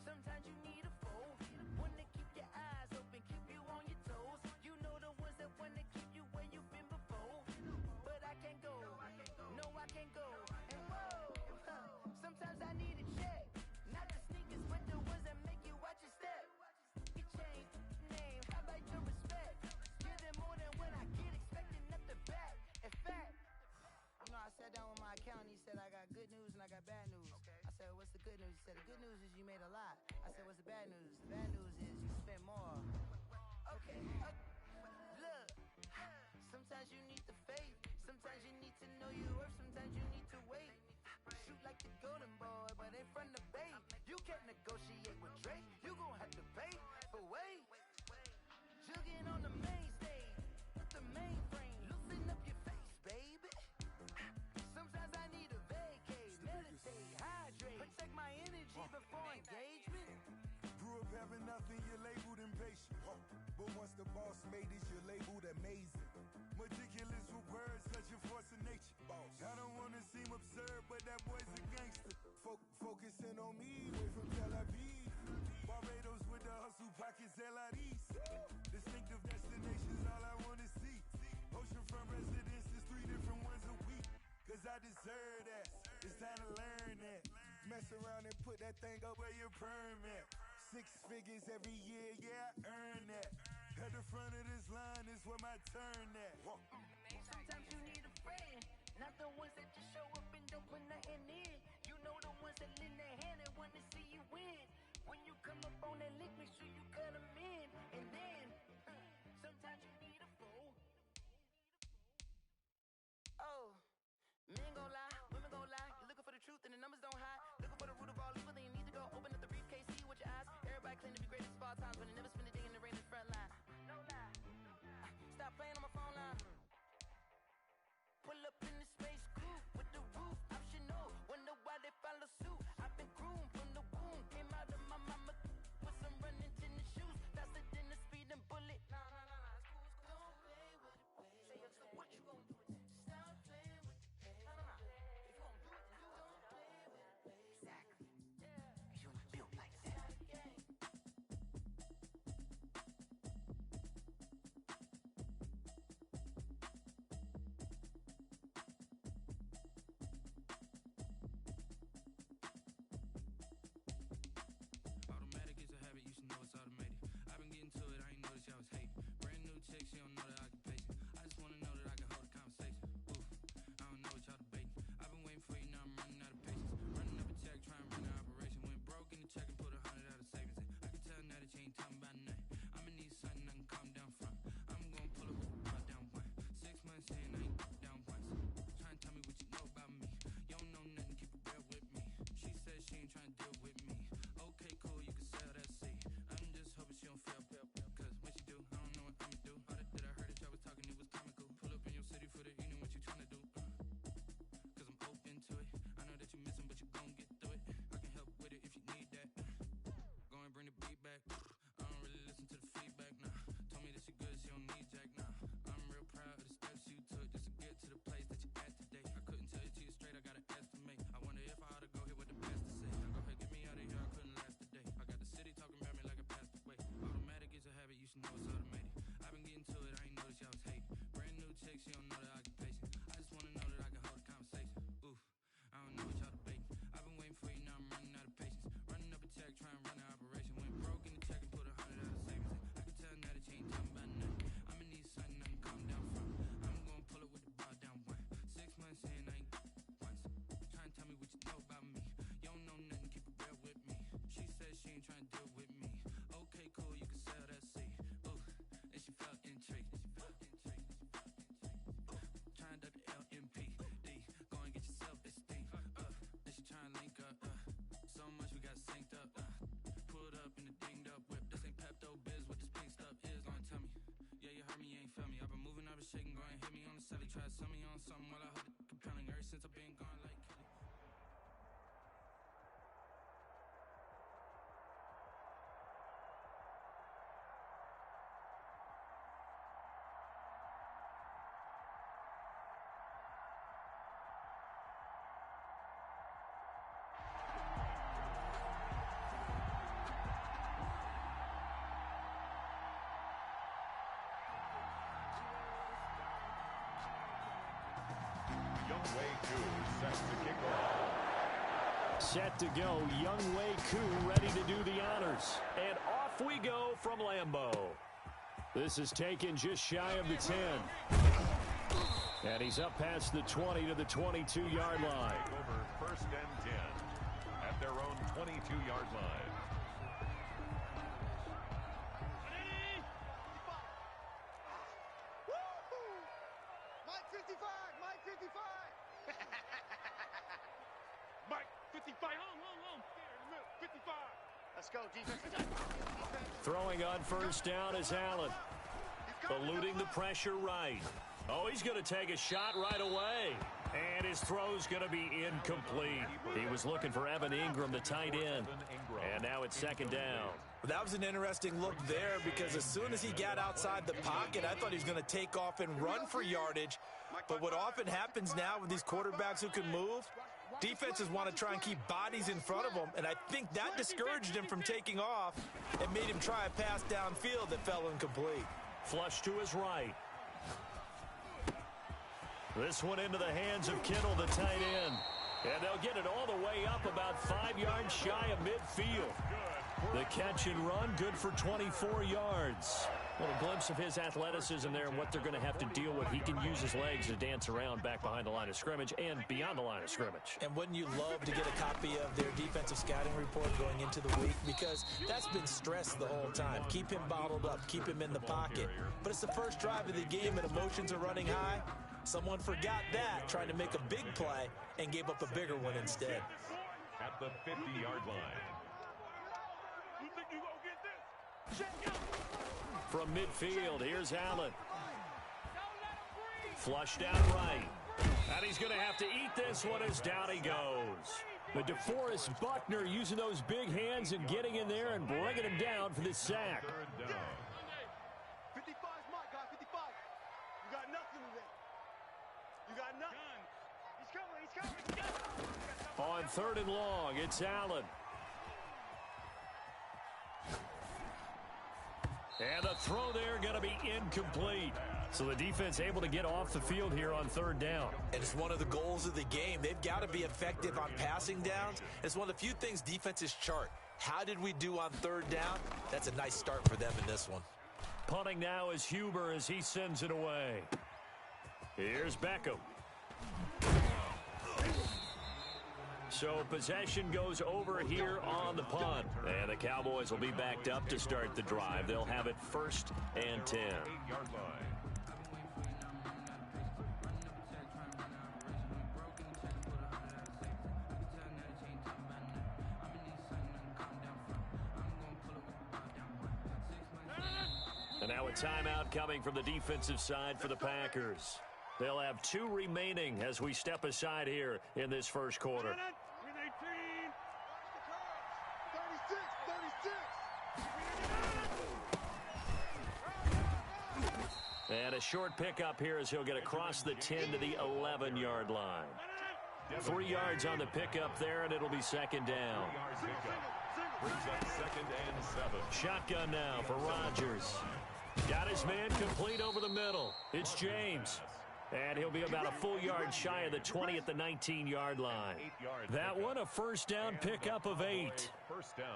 sometimes you need a foe, one to keep your eyes open, keep you on your toes. You know the ones that wanna keep you where you've been before. But I can't go, no I can't go. And whoa, sometimes I need a check. Not the sneakers, but the ones that make you watch your step. Get changed, name, how about your respect? Give them more than what I get, expecting nothing back. In fact, you know, I sat down with my accountant, he said I got good news and I got bad news. I said, what's the good news? He said, the good news is you made a lot. I said, what's the bad news? The bad news is you spent more. Okay, look, sometimes you need the faith, sometimes you need to know your worth, sometimes you need to wait. Shoot like the golden boy, but in front of bait. You can't negotiate with Drake, you gon' have to pay. But wait, jugging on the main stage, with the mainframe, loosen up your face, baby. Sometimes I need a vacate, meditate, hydrate, protect my energy before engagement. Grew up having nothing, you're labeled impatient. But once the boss made it, you're labeled amazing. Meticulous with words, such a force of nature. I don't wanna seem absurd, but that boy's a gangster. Focusing on me, way from Tel Aviv. Barbados with the hustle pockets, LIDs. Distinctive destinations, all I wanna see. Oceanfront residences, 3 different ones a week. Cause I deserve that, it's time to learn that. Mess around and put that thing up where your perm at. 6 figures every year, yeah, I earn that. At the front of this line is where my turn at. Sometimes you need a friend, not the ones that just show up and don't put nothing in. You know the ones that lend their hand and wanna see you win. When you come up on that lick, make sure you cut 'em in. And then, sometimes you need a foe. Oh, men gon' lie, women gon' lie. You're looking for the truth and the numbers don't hide. Looking for the root of all evil, then you need to go open up the briefcase, see with your eyes. Everybody claim to be greatest of all times, but they never spend a day in the rain in the front line. No lie. Stop playing on my phone line. Pull up in the space coupe with the roof optional. Wonder why they follow suit. I've been groomed from the womb. Came out of my mama with some running tennis shoes. Faster than the speeding bullet. Nah, it's cool. Don't play with it, baby. Say so what you gon' do? Stop playing with it, baby. Nah. If you gon' do it, then don't play with it, baby. Exactly. Yeah. You not built like that. Automatic is a habit, you should know it's automated. I've been getting to it, I ain't noticed y'all was hating. Brand new chick, she don't know the occupation. I just wanna know that I can hold a conversation. Oof, I don't know what y'all debating. I've been waiting for you, now I'm running out of patience. Running up a check, trying to run an operation. Went broke in the check and put 100 out of savings in. I can tell now that you ain't talking about nothing. I'ma need something I can calm down from. I'm gonna pull up with the bar down one. 6 months in, I ain't down once. Trying to tell me what you know about me. You don't know nothing, keep it real with me. She said she ain't trying to deal with me. Okay, cool, you can sell that seed. I'm just hoping she don't fail. Cause when she do, I don't know what I'ma do. All that I heard that y'all was talking, it was comical. Pull up in your city for the evening, what you trying to do? Cause I'm open to it. I know that you missing, but you gon' get through it. I can help with it if you need that. Go and bring the beat back. I don't really listen to the feedback, nah. Told me that she good, she don't need Jack, nah. I'm real proud of the steps you took just to get to the place that you at today. I couldn't tell you to you straight, I gotta estimate. I wonder if I ought to go here with the best to say. Go ahead, get me out of here, I couldn't last a day. I got the city talking about me like I passed away. Automatic is a habit, you should know it's automated. I've been getting to it, I ain't noticed y'all was hating. Brand new chick, she don't know the occupation. I just wanna know that I can hold a conversation. Oof, I don't know what y'all debating. I've been waiting for you, now I'm running out of patience. Running up a check, trying to run an operation. Went broke in the check and put 100 out of savings in. I can tell now that you ain't talking about nothing. I'ma need something I can calm down from. I'm gonna pull up with the bar down one. 6 months in, I ain't once. Trying to tell me what you know about me. You don't know nothing, keep it real with me. She said she ain't trying to deal with me. Okay, cool, you can sell that seed. Ooh, and she felt intrigued. Trying to duck the LMPD. Go and get yourself esteem. And she trying to link up. So much we got synced up. Pulled up in the dinged up whip. This ain't Pepto Biz, what this pink stuff is. Long tell me. Yeah, you heard me, you ain't felt me. I've been moving, I've been shaking. Go and hit me on the celly. Try to sell me on something while I hold it compelling. Ever since I've been gone like Kelly. Younghoe Koo set to kick off. Set to go, Younghoe Koo ready to do the honors. And off we go from Lambeau. This is taken just shy of the 10. And he's up past the 20 to the 22-yard line. Over first and 10 at their own 22-yard line. Mike 55, Mike 55. Mike 55, home. 55. Let's go, defense. Throwing on first down is Allen. Eluding the pressure right. Oh, he's going to take a shot right away. And his throw's going to be incomplete. He was looking for Evan Ingram, the tight end. And now it's second down. That was an interesting look there because as soon as he got outside the pocket, I thought he was going to take off and run for yardage. But what often happens now with these quarterbacks who can move, defenses want to try and keep bodies in front of them, and I think that discouraged him from taking off and made him try a pass downfield that fell incomplete. Flush to his right. This one into the hands of Kittle, the tight end. And they'll get it all the way up about 5 yards shy of midfield. The catch and run, good for 24 yards. A little glimpse of his athleticism there and what they're going to have to deal with. He can use his legs to dance around back behind the line of scrimmage and beyond the line of scrimmage. And wouldn't you love to get a copy of their defensive scouting report going into the week? Because that's been stressed the whole time. Keep him bottled up. Keep him in the pocket. But it's the first drive of the game and emotions are running high. Someone forgot that, trying to make a big play, and gave up a bigger one instead. At the 50-yard line. You think you gonna get this? Check out. From midfield, here's Allen. Flushed out right. And he's going to have to eat this one as down he goes. But DeForest Buckner using those big hands and getting in there and bringing him down for the sack. Third down. 55's Mike, guy, 55. You got nothing today. You got nothing. He's coming. On third and long, it's Allen. And the throw there going to be incomplete. So the defense able to get off the field here on third down. And it's one of the goals of the game. They've got to be effective on passing downs. It's one of the few things defenses chart. How did we do on third down? That's a nice start for them in this one. Punting now is Huber as he sends it away. Here's Beckham. So possession goes over here on the punt. And the Cowboys will be backed up to start the drive. They'll have it first and 10. 8-yard line. And now a timeout coming from the defensive side for the Packers. They'll have 2 remaining as we step aside here in this first quarter. 36. And a short pickup here as he'll get across the 10 to the 11-yard line. 3 yards on the pickup there, and it'll be second down. Brings up second and 7. Shotgun now for Rodgers. Got his man complete over the middle. It's James. And he'll be about a full yard shy of the 20 at the 19-yard line. That one a first down pickup of 8. First down.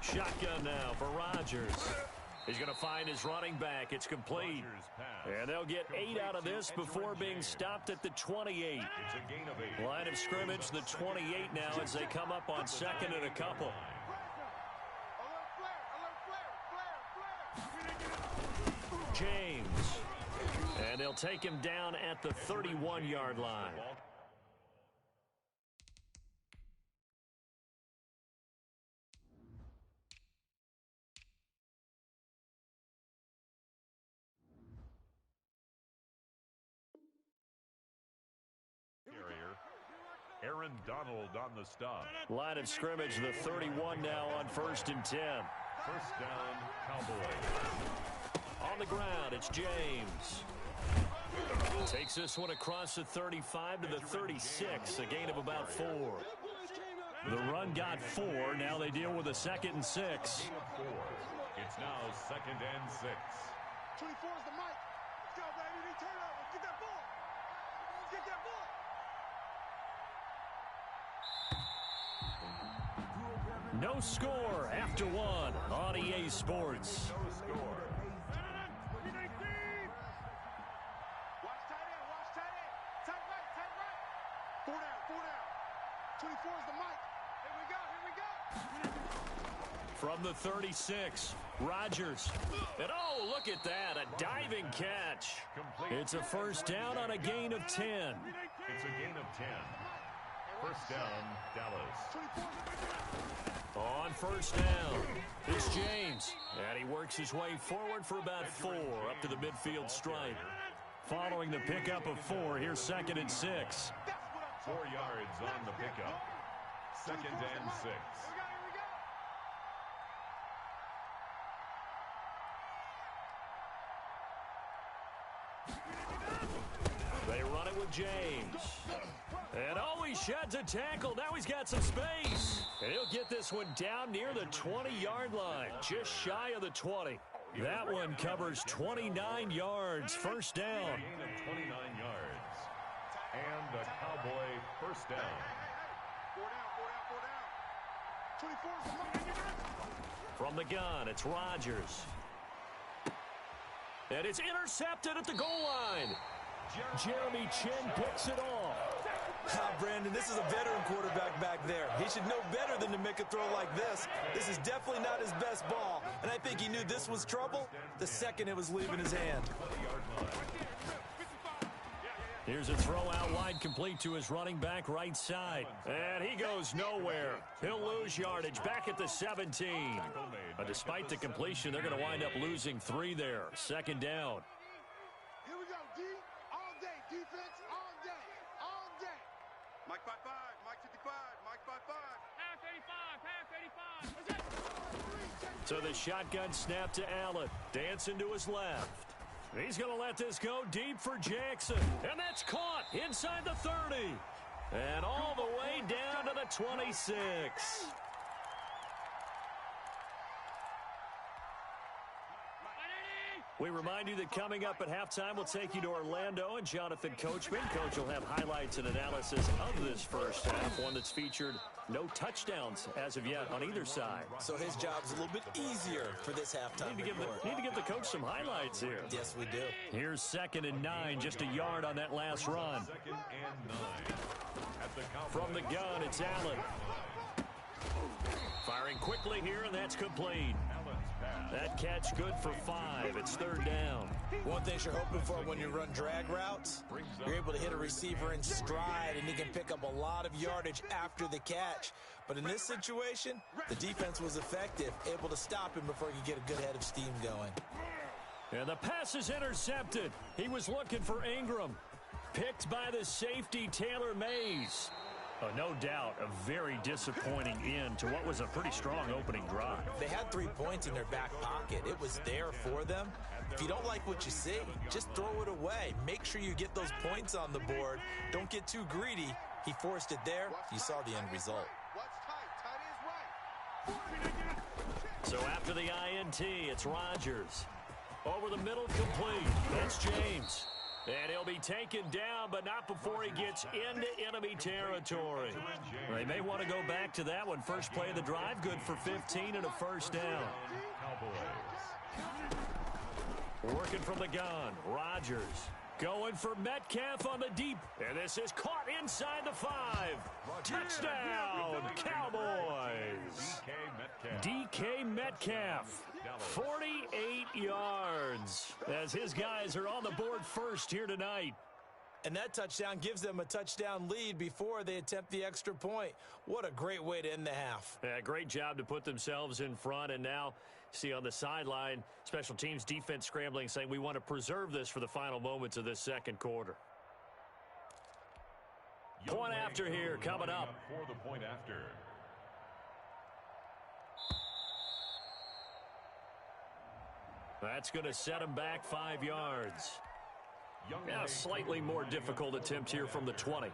Shotgun now for Rodgers. He's going to find his running back. It's complete. And they'll get 8 out of this before being stopped at the 28. It's a gain of 8. Line of scrimmage, the 28 now as they come up on second and a couple. James. And they'll take him down at the 31-yard line. Aaron Donald on the stop. Line of scrimmage, the 31 now on first and 10. First down, Cowboys. On the ground, it's James. Takes this one across the 35 to the 36, a gain of about 4. The run got 4. Now they deal with a 2nd and 6. It's now 2nd and 6. 24 is the mic. Let's go, baby. They turn over. Let's get that ball. Let's get that ball. No score after 1 on EA Sports. No score. Watch tight end. Watch tight end. Tight right. Tight right. 4 down. 4 down. 24 is the mic. Here we go. Here we go. From the 36, Rodgers. And oh, look at that, a diving catch. It's a first down on a gain of 10. It's a gain of 10. First down, Dallas. On first down, it's James. And he works his way forward for about 4 up to the midfield stripe. Following the pickup of 4, here's 2nd and 6. 4 yards on the pickup. 2nd and 6. They run it with James. And oh, he sheds a tackle. Now he's got some space. And he'll get this one down near the 20-yard line, just shy of the 20. That one covers 29 yards. First down. Gain of 29 yards. And a Cowboy first down. 4 down. 4 down. 24 is the mic. From the gun, it's Rodgers. And it's intercepted at the goal line. Jeremy Chin picks it off. Brandon, this is a veteran quarterback back there. He should know better than to make a throw like this. This is definitely not his best ball, and I think he knew this was trouble the second it was leaving his hand. Here's a throw out wide, complete to his running back right side. And he goes nowhere. He'll lose yardage back at the 17. But despite the completion, they're going to wind up losing 3 there. Second down. Here we go, D. All day. Defense all day. All day. Mike 5-5. Mike 55. Mike 5-5. Half 85. Half 85. So the shotgun snap to Allen. Dancing to his left. He's going to let this go deep for Jackson. And that's caught inside the 30. And all the way down to the 26. We remind you that coming up at halftime, we'll take you to Orlando and Jonathan Coachman. Coach will have highlights and analysis of this first half, one that's featured no touchdowns as of yet on either side. So his job's a little bit easier for this halftime. Need to give the coach some highlights here. Yes, we do. Here's 2nd and 9, just a yard on that last run. 2nd and 9. At the From the gun, it's Allen. Firing quickly here, and that's complete. That catch good for 5. It's 3rd down. One thing you're hoping for when you run drag routes, you're able to hit a receiver in stride, and he can pick up a lot of yardage after the catch. But in this situation, the defense was effective, able to stop him before he could get a good head of steam going. And the pass is intercepted. He was looking for Ingram. Picked by the safety, Taylor Mays. Oh, no doubt, a very disappointing end to what was a pretty strong opening drive. They had 3 points in their back pocket. It was there for them. If you don't like what you see, just throw it away. Make sure you get those points on the board. Don't get too greedy. He forced it there. You saw the end result. So after the INT, it's Rodgers. Over the middle, complete. That's James. And he'll be taken down, but not before he gets into enemy territory. They may want to go back to that one. First play of the drive, good for 15 and a first down. Working from the gun, Rodgers. Going for Metcalf on the deep. And this is caught inside the 5. Touchdown, Cowboys. DK Metcalf. 48 yards as his guys are on the board first here tonight. And that touchdown gives them a touchdown lead before they attempt the extra point. What a great way to end the half. Yeah, great job to put themselves in front. And now, see on the sideline, special teams defense scrambling, saying we want to preserve this for the final moments of this second quarter. Point after here coming up. For the point after. That's going to set him back 5 yards. Now, a slightly more difficult attempt here from the 20.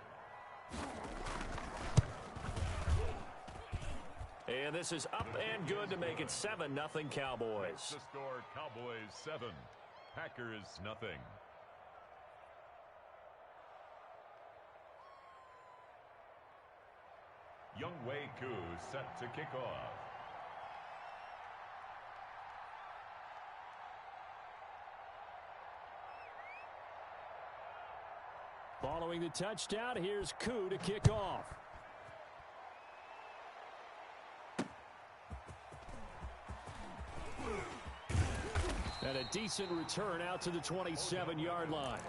And this is up and good to make it 7-0 Cowboys. The score, Cowboys 7, Packers nothing. Younghoe Koo set to kick off. Following the touchdown, here's Koo to kick off. And a decent return out to the 27-yard line.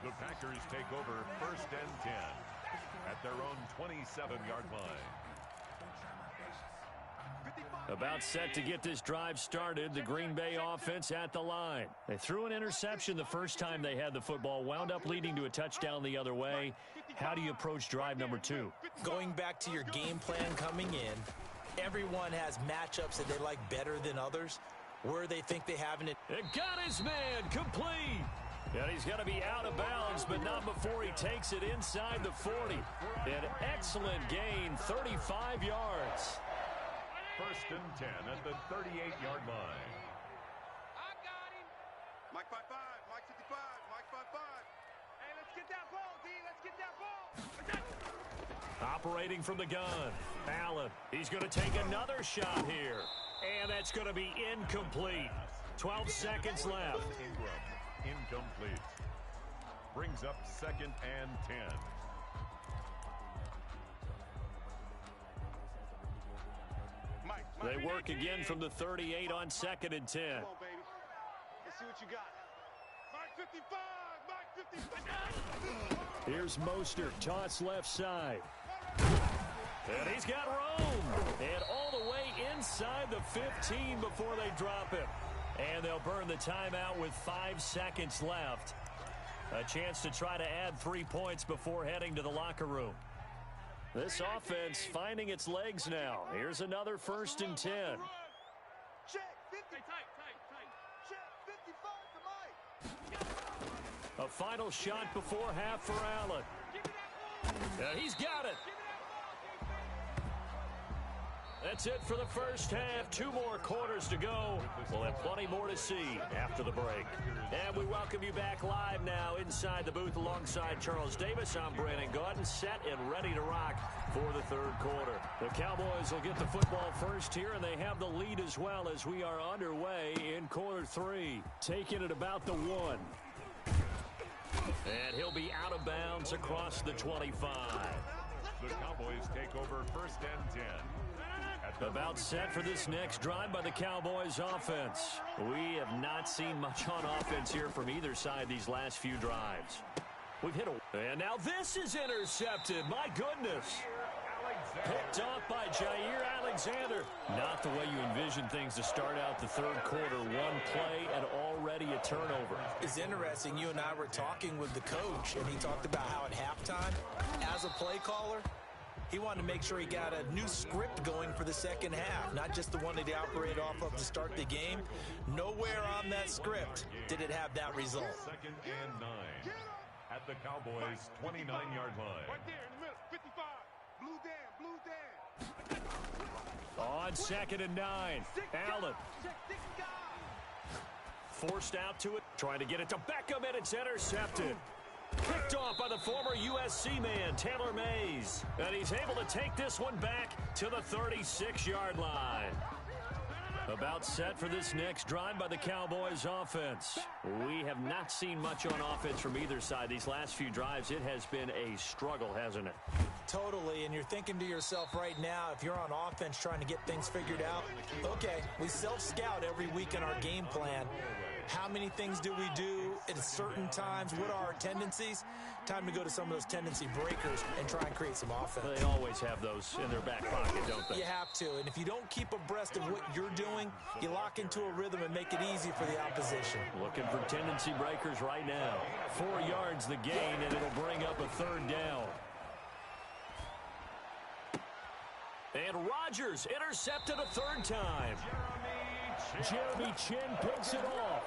The Packers take over 1st and 10 at their own 27-yard line. About set to get this drive started, the Green Bay offense at the line. They threw an interception the first time they had the football, wound up leading to a touchdown the other way. How do you approach drive number 2? Going back to your game plan coming in, everyone has matchups that they like better than others, where they think they have it. It got his man complete. And he's going to be out of bounds, but not before he takes it inside the 40. An excellent gain, 35 yards. 1st and 10 at the 38-yard line. I got him. Mike 5-5, Mike 55, Mike 5-5. Hey, let's get that ball, D. Let's get that ball. Operating from the gun, Allen. He's going to take another shot here. And that's going to be incomplete. 12 seconds left. Ingram, incomplete. Brings up 2nd and 10. They work again from the 38 on 2nd and 10. Come on, baby. Let's see what you got. Mike 55, Mike 55. Here's Mostert, toss left side. And he's got room. And all the way inside the 15 before they drop him. And they'll burn the timeout with 5 seconds left. A chance to try to add 3 points before heading to the locker room. This offense finding its legs now. Here's another 1st and 10. Check 50. Check 55 to Mike. A final shot before half for Allen. And he's got it. That's it for the first half. 2 more quarters to go. We'll have plenty more to see after the break. And we welcome you back live now inside the booth alongside Charles Davis. I'm Brandon Gaudin, set and ready to rock for the 3rd quarter. The Cowboys will get the football first here, and they have the lead as well as we are underway in quarter 3. Taking it about the 1. And he'll be out of bounds across the 25. The Cowboys take over 1st and 10. About set for this next drive by the Cowboys offense. We have not seen much on offense here from either side these last few drives. We've hit a... And now this is intercepted. My goodness. Picked off by Jair Alexander. Not the way you envision things to start out the 3rd quarter. 1 play and already a turnover. It's interesting. You and I were talking with the coach, and he talked about how at halftime, as a play caller, he wanted to make sure he got a new script going for the 2nd half, not just the one that he operated off of to start the game. Nowhere on that script did it have that result. 2nd and 9 at the Cowboys' 29-yard line. Right there in the middle. 55. Blue Dan. On 2nd and 9, Allen. Forced out to it, trying to get it to Beckham, and it's intercepted. Picked off by the former USC man, Taylor Mays. And he's able to take this one back to the 36-yard line. About set for this next drive by the Cowboys offense. We have not seen much on offense from either side. These last few drives, it has been a struggle, hasn't it? Totally, and you're thinking to yourself right now, if you're on offense trying to get things figured out, okay, we self-scout every week in our game plan. How many things do we do at certain times? What are our tendencies? Time to go to some of those tendency breakers and try and create some offense. They always have those in their back pocket, don't they? You have to, and if you don't keep abreast of what you're doing, you lock into a rhythm and make it easy for the opposition. Looking for tendency breakers right now. 4 yards the gain, and it'll bring up a 3rd down. And Rodgers intercepted a 3rd time. Jeremy Chin picks it off.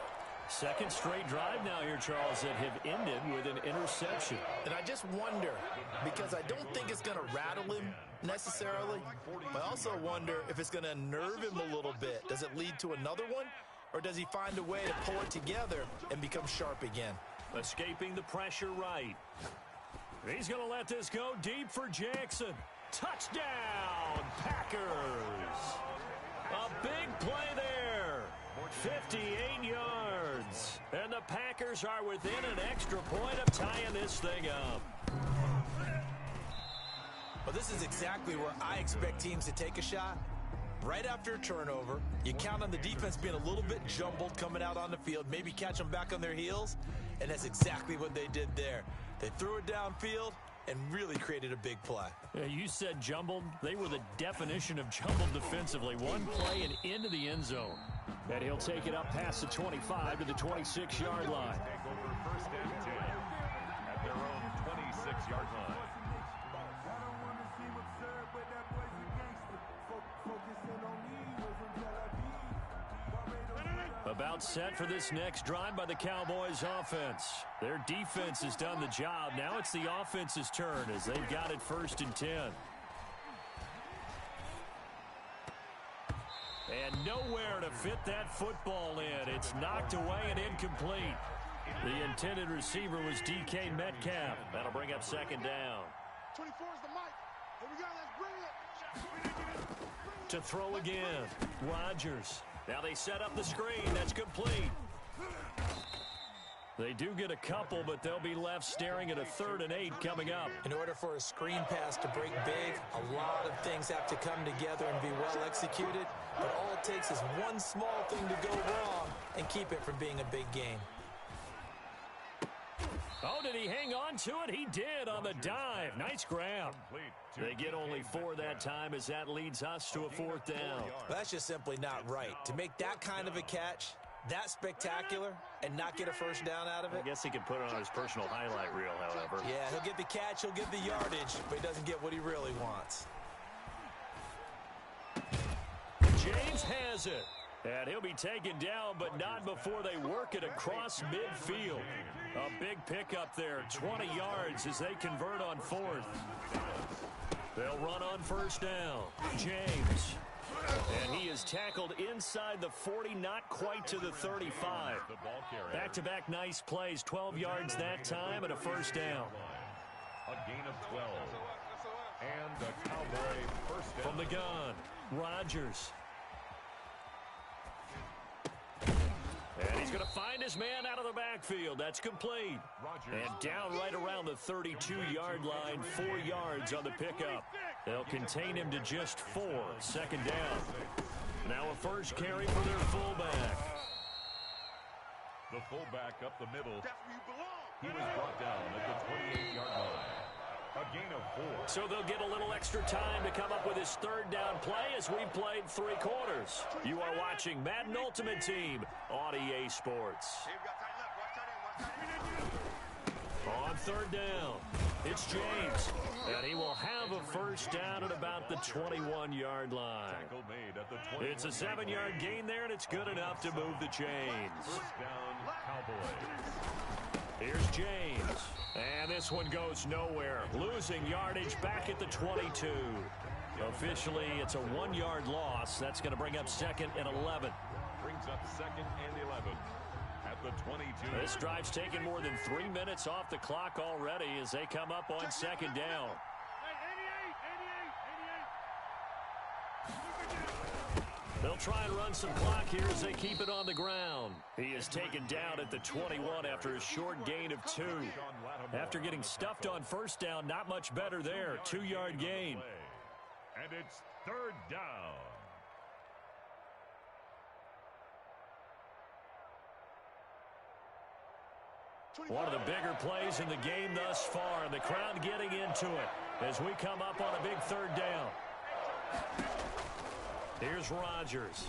Second straight drive now here, Charles, that have ended with an interception. And I just wonder, because I don't think it's going to rattle him necessarily, but I also wonder if it's going to unnerve him a little bit. Does it lead to another one, or does he find a way to pull it together and become sharp again? Escaping the pressure right. He's going to let this go deep for Jackson. Touchdown, Packers. A big play there. 58 yards. And the Packers are within an extra point of tying this thing up. Well, this is exactly where I expect teams to take a shot. Right after a turnover, you count on the defense being a little bit jumbled coming out on the field, maybe catch them back on their heels, and that's exactly what they did there. They threw it downfield and really created a big play. Yeah, you said jumbled. They were the definition of jumbled defensively. One play and into the end zone. And he'll take it up past the 25 to the 26-yard line. Take over first and 10 at their own 26-yard line. About set for this next drive by the Cowboys offense. Their defense has done the job. Now it's the offense's turn as they've got it first and 10. And nowhere to fit that football in. It's knocked away and incomplete. The intended receiver was DK Metcalf. That'll bring up second down. 24 is the mic. Here we go. Let's bring it. To throw again. Rodgers. Now they set up the screen. That's complete. They do get a couple, but they'll be left staring at a 3rd and 8 coming up. In order for a screen pass to break big, a lot of things have to come together and be well executed. But all it takes is one small thing to go wrong and keep it from being a big game. Oh, did he hang on to it? He did on the dive. Nice grab. They get only 4 that time as that leads us to a 4th down. That's just simply not right. To make that kind of a catch, that spectacular, and not get a first down out of it. I guess he could put it on his personal highlight reel, however. Yeah, he'll get the catch, he'll get the yardage, but he doesn't get what he really wants. James has it. And he'll be taken down, but not before they work it across midfield. A big pickup there, 20 yards as they convert on 4th. They'll run on first down. James. And he is tackled inside the 40, not quite to the 35. Back-to-back nice plays, 12 yards that time and a first down. A gain of 12. And the Cowboy first down. From the gun, Rodgers. And he's going to find his man out of the backfield. That's complete. And down right around the 32-yard line, 4 yards on the pickup. They'll contain him to just 4. Second down. Now a first carry for their fullback. The fullback up the middle. He was brought down at the 28-yard line. A gain of 4. So they'll get a little extra time to come up with his 3rd down play as we've played 3 quarters. You are watching Madden Ultimate Team on EA Sports. On 3rd down, it's James. And he will have a first down at about the 21-yard line. It's a 7-yard gain there, and it's good enough to move the chains. First down, Cowboys. Here's James. And this one goes nowhere. Losing yardage back at the 22. Officially, it's a 1-yard loss. That's going to bring up 2nd and 11. Brings up 2nd and 11 at the 22. This drive's taken more than 3 minutes off the clock already as they come up on 2nd down. They'll try and run some clock here as they keep it on the ground. He is taken down at the 21 after a short gain of 2. After getting stuffed on first down, not much better there. 2-yard gain. And it's 3rd down. One of the bigger plays in the game thus far, and the crowd getting into it as we come up on a big 3rd down. Here's Rodgers.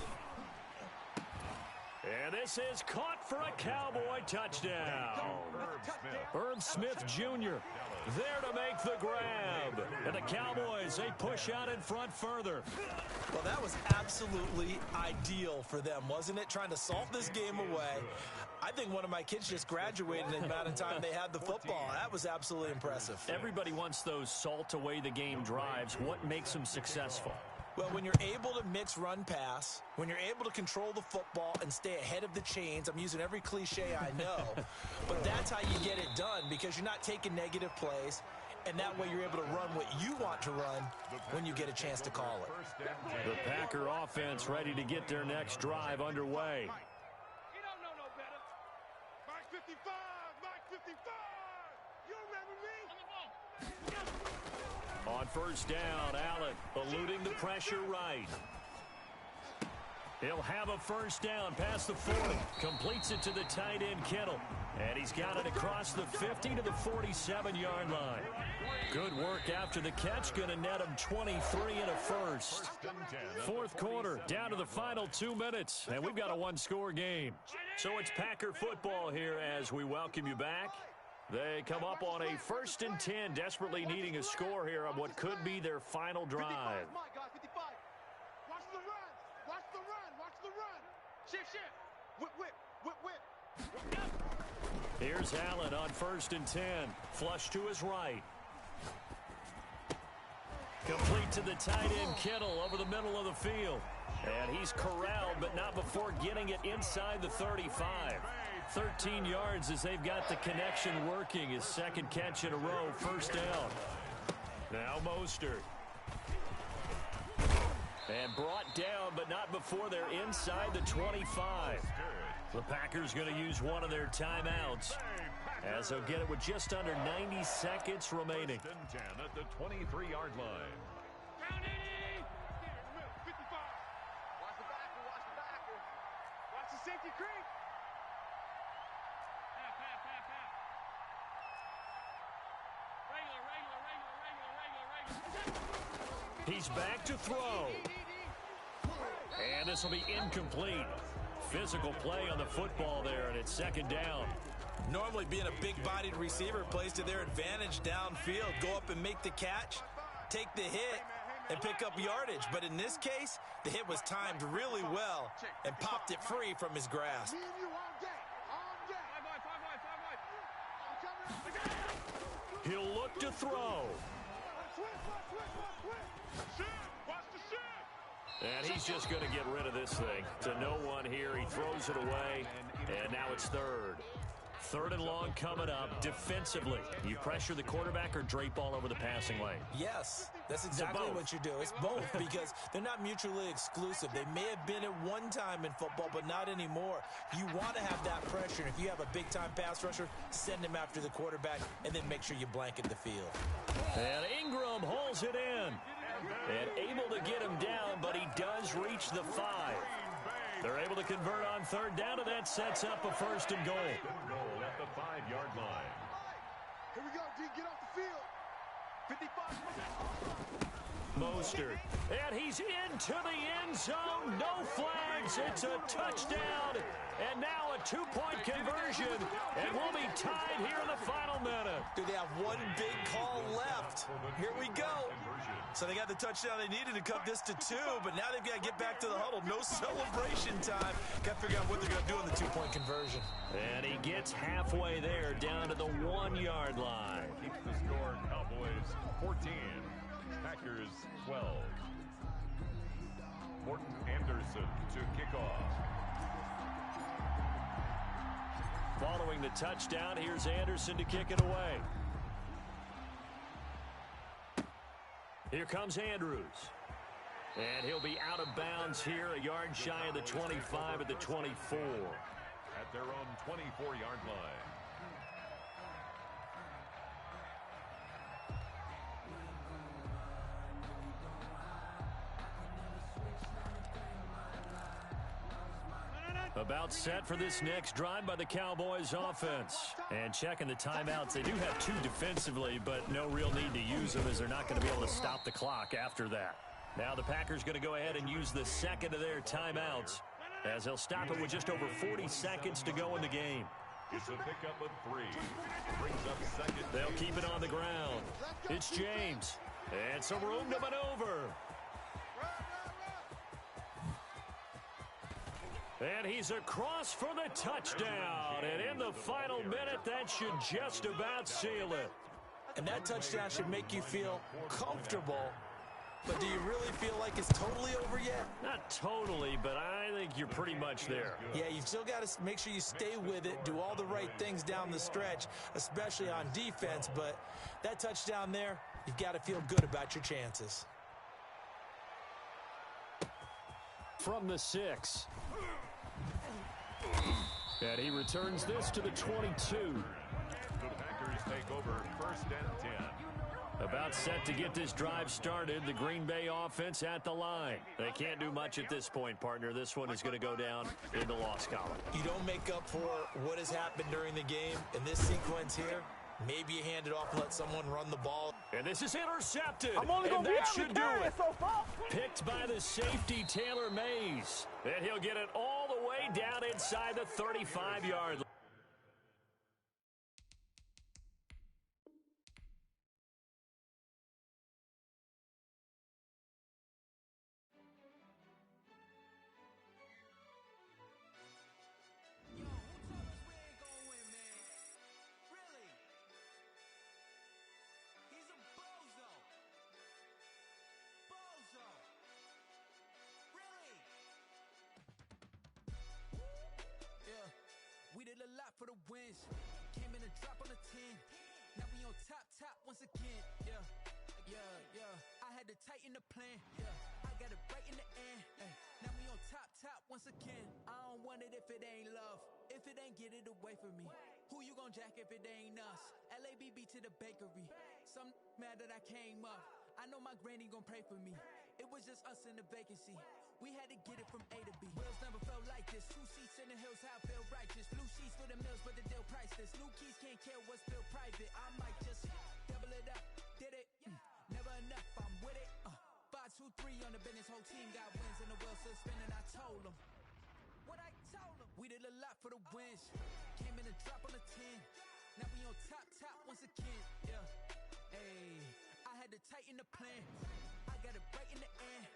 And this is caught for a Cowboy touchdown. Herb Smith Jr. there to make the grab. And the Cowboys, they push out in front further. Well, that was absolutely ideal for them, wasn't it? Trying to salt this game away. I think one of my kids just graduated in the amount of time they had the football. That was absolutely impressive. Everybody wants those salt away the game drives. What makes them successful? Well, when you're able to mix run pass, when you're able to control the football and stay ahead of the chains, I'm using every cliche I know, but that's how you get it done because you're not taking negative plays, and that way you're able to run what you want to run when you get a chance to call it. The Packer offense ready to get their next drive underway. You don't know no better. Mike 55, Mike 55. You remember me? On first down, Allen eluding the pressure right. He'll have a first down past the 40. Completes it to the tight end, Kittle. And he's got it across the 50 to the 47-yard line. Good work after the catch. Going to net him 23 and a first. Fourth quarter, down to the final 2 minutes. And we've got a one-score game. So it's Packer football here as we welcome you back. They come up on a 1st and 10, desperately needing a score here on what could be their final drive. 55, guys, 55. Watch the run. Watch the run. Watch the run. Shift, shift. Whip, whip. Whip, whip. Here's Allen on 1st and 10. Flush to his right. Complete to the tight end, Kittle, over the middle of the field. And he's corralled, but not before getting it inside the 35. 13 yards as they've got the connection working. His second catch in a row, first down. Now Mostert. And brought down, but not before they're inside the 25. The Packers going to use one of their timeouts as they'll get it with just under 90 seconds remaining. 10 at the 23-yard line. Down 80. 55. Watch the backer. Watch the backer. Watch the safety creep. He's back to throw. And this will be incomplete. Physical play on the football there, and it's second down. Normally being a big-bodied receiver plays to their advantage downfield. Go up and make the catch, take the hit, and pick up yardage. But in this case, the hit was timed really well and popped it free from his grasp. Me and you all day. All day. 5 wide. He'll look to throw. And he's just going to get rid of this thing. To no one here. He throws it away, and now it's third. Third and long coming up. Defensively, you pressure the quarterback or drape all over the passing lane? Yes, that's exactly what you do. It's both because they're not mutually exclusive. They may have been at one time in football, but not anymore. You want to have that pressure. If you have a big-time pass rusher, send him after the quarterback, and then make sure you blanket the field. And Ingram holds it in. And able to get him down, but he does reach the 5. They're able to convert on third down, and that sets up a first and goal. Goal at the 5-yard line. Here we go, D. Get off the field. 55. Mostert. And he's into the end zone. No flags. It's a touchdown. And now a 2-point conversion. And we'll be tied here in the final minute. Do they have one big call left? Here we go. So they got the touchdown they needed to cut this to 2, but now they've got to get back to the huddle. No celebration time. Got to figure out what they're going to do in the 2-point conversion. And he gets halfway there, down to the 1-yard line. Keeps the score Cowboys 14, Packers 12. Morton Anderson to kick off. Following the touchdown, here's Anderson to kick it away. Here comes Andrews. And he'll be out of bounds here, a yard shy of the 25 at the 24. At their own 24-yard line. About set for this next drive by the Cowboys offense. And checking the timeouts, they do have 2 defensively, but no real need to use them as they're not going to be able to stop the clock after that. Now the Packers going to go ahead and use the second of their timeouts. as they'll stop it with just over 40 seconds to go in the game. It's a pickup of 3. Brings up second. They'll keep it on the ground. It's James. And some room to maneuver. And he's across for the touchdown. And in the final minute, that should just about seal it. And that touchdown should make you feel comfortable. But do you really feel like it's totally over yet? Not totally, but I think you're pretty much there. Yeah, you've still got to make sure you stay with it, do all the right things down the stretch, especially on defense. But that touchdown there, you've got to feel good about your chances. From the 6. And he returns this to the 22. The Packers take over 1st and 10. About set to get this drive started. The Green Bay offense at the line. They can't do much at this point, partner. This one is going to go down in the loss column. You don't make up for what has happened during the game. In this sequence here, maybe you hand it off and let someone run the ball. And this is intercepted. I'm only and going to that be able should to do carry it. it so far. Picked by the safety, Taylor Mays. And he'll get it all the way down inside the 35-yard line. A lot for the wins. Came in a drop on the 10. Now we on top once again. I had to tighten the plan. I got it right in the end. Now we on top once again. I don't want it if it ain't love. If it ain't, get it away from me. Who you gon' jack if it ain't us? LABB to the bakery. Some mad that I came up. I know my granny gon' pray for me. It was just us in the vacancy. We had to get it from A to B. Wheels never felt like this. 2 seats in the hills, how I feel righteous. Blue sheets for the mills, but the deal priceless. New keys can't care what's still private. I might just double it up. Did it? Never enough, I'm with it. 5, 2, 3 on the business. Whole team got wins and the wheels still spinning. I told them what I told them. We did a lot for the wins. Came in a drop on the 10. Now we on top once again. I had to tighten the plan. I got it right in the end.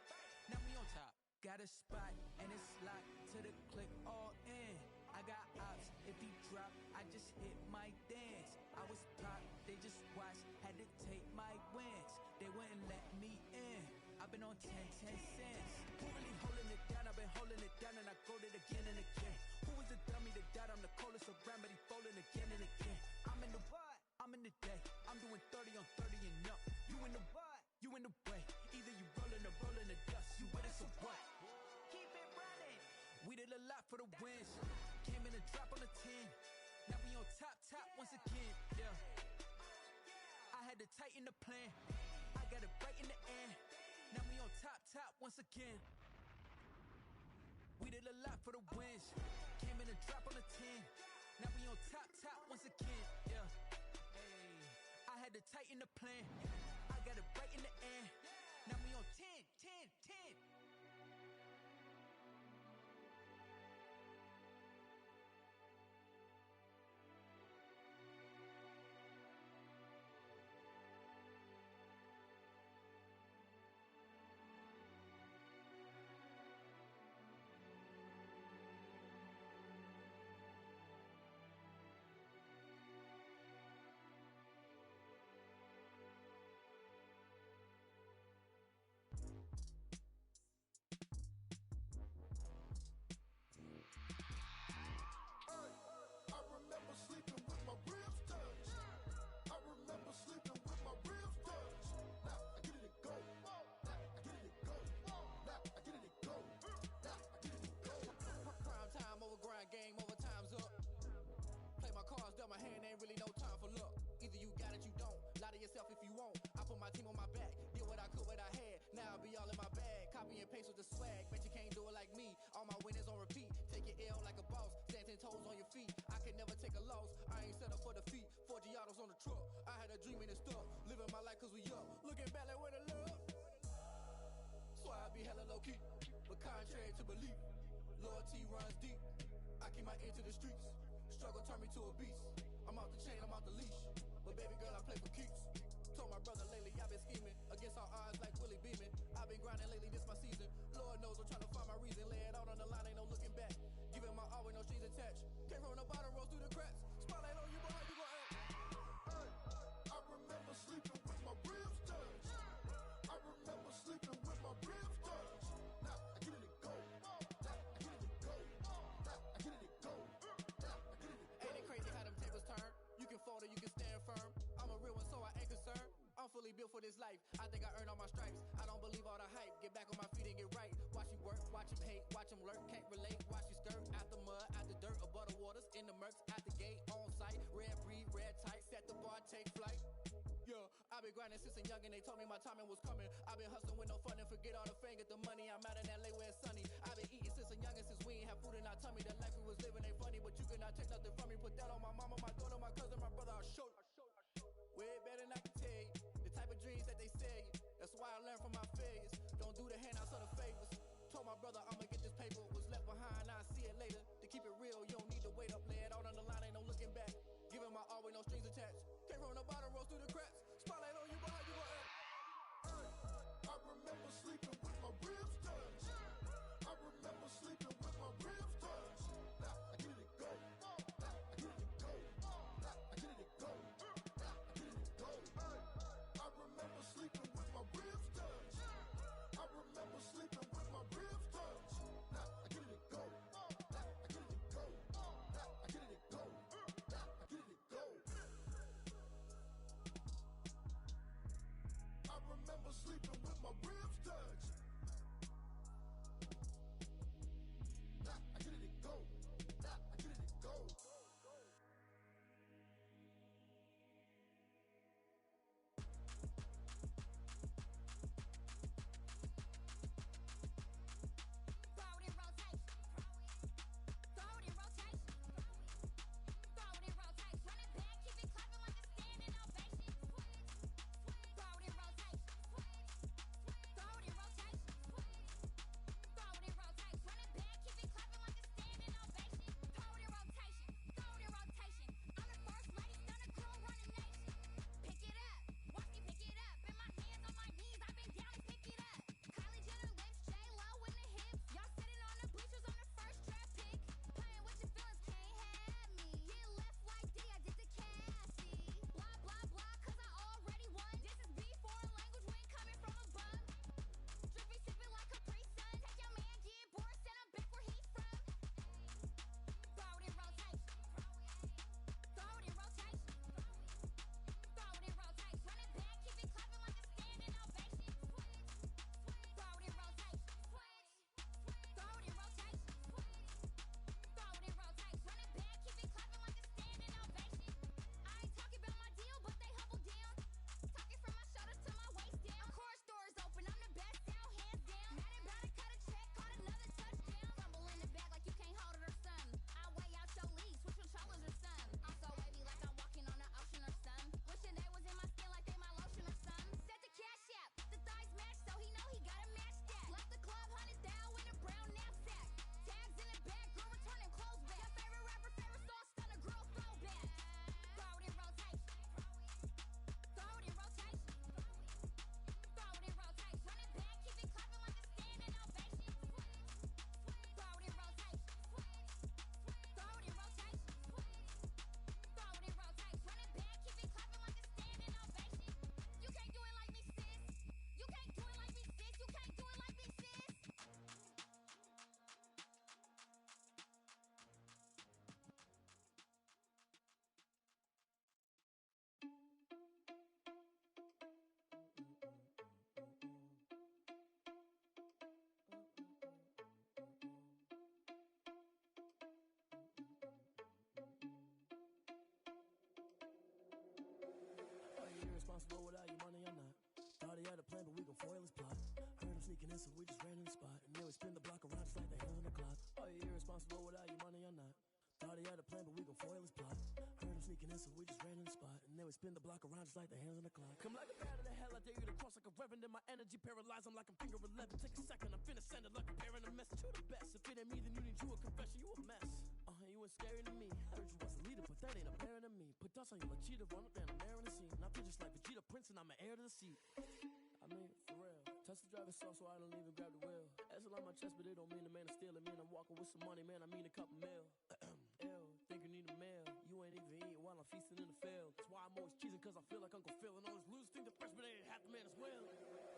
Now we on top. Got a spot, and it's locked to the click all in. I got ops, if he drop, I just hit my dance. I was top, they just watched, had to take my wins. They wouldn't let me in. I've been on 10 cents. Who really holding it down? I've been holding it down, and I go it again and again. Who was the dummy that died? I'm the coldest around, but he folding again and again. I'm in the what? I'm in the day. I'm doing 30 on 30 and up. You in the what? You in the way. Either you rolling or rolling the dust. You with it, so what? We did a lot for the wins. Came in a drop on the 10. Now we on top once again. I had to tighten the plan. I got it right in the end. Now we on top once again. We did a lot for the wins. Came in a drop on the 10. Now we on top once again. I had to tighten the plan. I got it right in the end. Now we on 10. Loyalty runs deep. I keep my ear to the streets. Struggle turned me to a beast. I'm off the chain, I'm off the leash. But baby girl, I play for keeps. Told my brother lately, I've been scheming against all odds like Willie Beeman. I've been grinding lately, this my season. Lord knows I'm trying to find my reason. Lay it out on the line, ain't no looking back. Giving my all with no strings attached. Came from the bottom, rose through the cracks. Spotlight on you, boy, how you gon' act? Hey, I remember sleeping with my ribs touched. I remember sleeping with my ribs touched. Now I get it to go. Now I get it to go. Now I get it to go. Now I get it to go. Ain't it crazy how them tables turn? You can fold or you can stand firm. I'm a real one, so I ain't concerned. I'm fully built for this life. I think I earned all my stripes. I don't believe all the hype. Get back on my feet and get right. Watch you work, watch him hate, watch him lurk. Can't relate, watch you skirt. Out the mud, out the dirt, above the waters, in the murks, out the gate, on site. Red breed, red tight, set the bar, take flight. Yeah, I've been grinding since a young and they told me my timing was coming. I've been hustling with no fun and forget all the fame, get the money. I'm out in LA where it's sunny. I've been eating since a young and since we ain't have food in our tummy. The life we was living ain't funny, but you cannot take nothing from me. Put that on my mama, my daughter, my cousin, my brother, I'll show you. Way better than I can tell you. The type of dreams that they sell you. That's why I learned from my failures. Don't do the handouts or the favors. Told my brother I'ma get this paper. Was left behind, I'll see it later. To keep it real, you don't need to wait up. Lay it out on the line, ain't no looking back. Giving my all with no strings attached. Came from the bottom, rose through the cracks. Spotlight on you, boy, how you gon' act? I remember sleeping with my ribs touched. I remember sleeping with my ribs touched. Now I get it to go. Now I get it to go. Now I get it to go. Now I get it to go. I remember sleeping with my ribs touched. I remember sleeping with my ribs touched. Now I get it to go. Now I get it to go. Now I get it to go. Now I get it to go. I remember sleeping with my ribs touched. Now I get it to go. Now I get it to go. Throw it in rotation. Throw it in rotation. Throw it in rotation. Run it back, keep it clapping like a standing ovation. Throw it in rotation. Throw it in rotation. Throw it in rotation. Run it back, keep it clapping like a standing ovation. Throw it in rotation. Throw it in rotation. I'm the first lady, stunner crew, running nation. Pick it up, watch me pick it up. In my hands, on my knees, I've been down and pick it up. Kylie Jenner lips, J-Lo in the hips. Y'all sitting on the bleachers on the first draft pick. Playing with your feelings, can't have me. Get left like D, I did the Cassie. Blah, blah, blah, cause I already won. This is B, foreign language, we ain't coming from a bum. Drippy, sipping like Capri Sun. Take your man, get bored, send him back where he's from. Throw it in rotation. Throw it in rotation. Throw it in rotation. Run it back, keep it clapping like a standing ovation. Throw it in rotation. Throw it in rotation. Throw it in rotation. Run it back, keep it clapping like a standing ovation. I ain't talking about my deal, but they humble down. Talking from my shoulders to my waist down. Core stores open, I'm the best out, hands down. Mad about it, cut a check, caught another touchdown. Fumble in the bag like you can't hold it or something. I weigh out your league, switch controllers or something. I'm so wavy like I'm walking on the ocean or something. Wishing they was in my skin like they my lotion or something. Set the cash out, the thighs match, so he know he gotta match that. Left the club, $100 in a brown knapsack. Tags in the bag, girl returning clothes back. Your favorite rapper, favorite song, stunner, girl throwback. Throw it in rotation. Throw it in rotation. Throw it in rotation. Run it back, keep it clapping like a standing ovation. Throw it in rotation. Throw it in rotation. Throw it in rotation. Run it back, keep it clapping like a standing ovation. You can't do it like me, sis. You can't do it like me, sis. You can't do it like me, sis. Are you irresponsible without your money or not? Thought he had a plan, but we gon' foil his plot. Heard him sneaking in, so we just ran in the spot. And then we spin the block around just like the hands on the clock. Are you irresponsible without your money or not? Thought he had a plan, but we gon' foil his plot. Heard him them sneaking in, so we just ran in the spot. And then we spin the block around just like the hands on the clock. Come like a bat in the hell, I dare you to cross like a reverend. And my energy paralyzed, I'm like I'm finger 11. Take a second, I'm finna send it like a parent a message. You the best, if it ain't me, then you need you a confession. You a mess, you ain't scary to me. I heard you was a leader, but that ain't apparent to me. Put dust on you like cheetah, run up and I'm there in the scene. And I feel just like Vegeta Prince and I'm an heir to the seat. I mean, for real. Touch the driver's soft so I don't even grab the wheel. That's on my chest, but it don't mean the man is stealing. Man, I'm walking with some money, man, I mean a couple mil. Ew, think you need a meal. You ain't even eating while I'm feasting in the field. That's why I'm always cheesing, cause I feel like Uncle Phil. And all those losers think the freshman ain't half the man as well.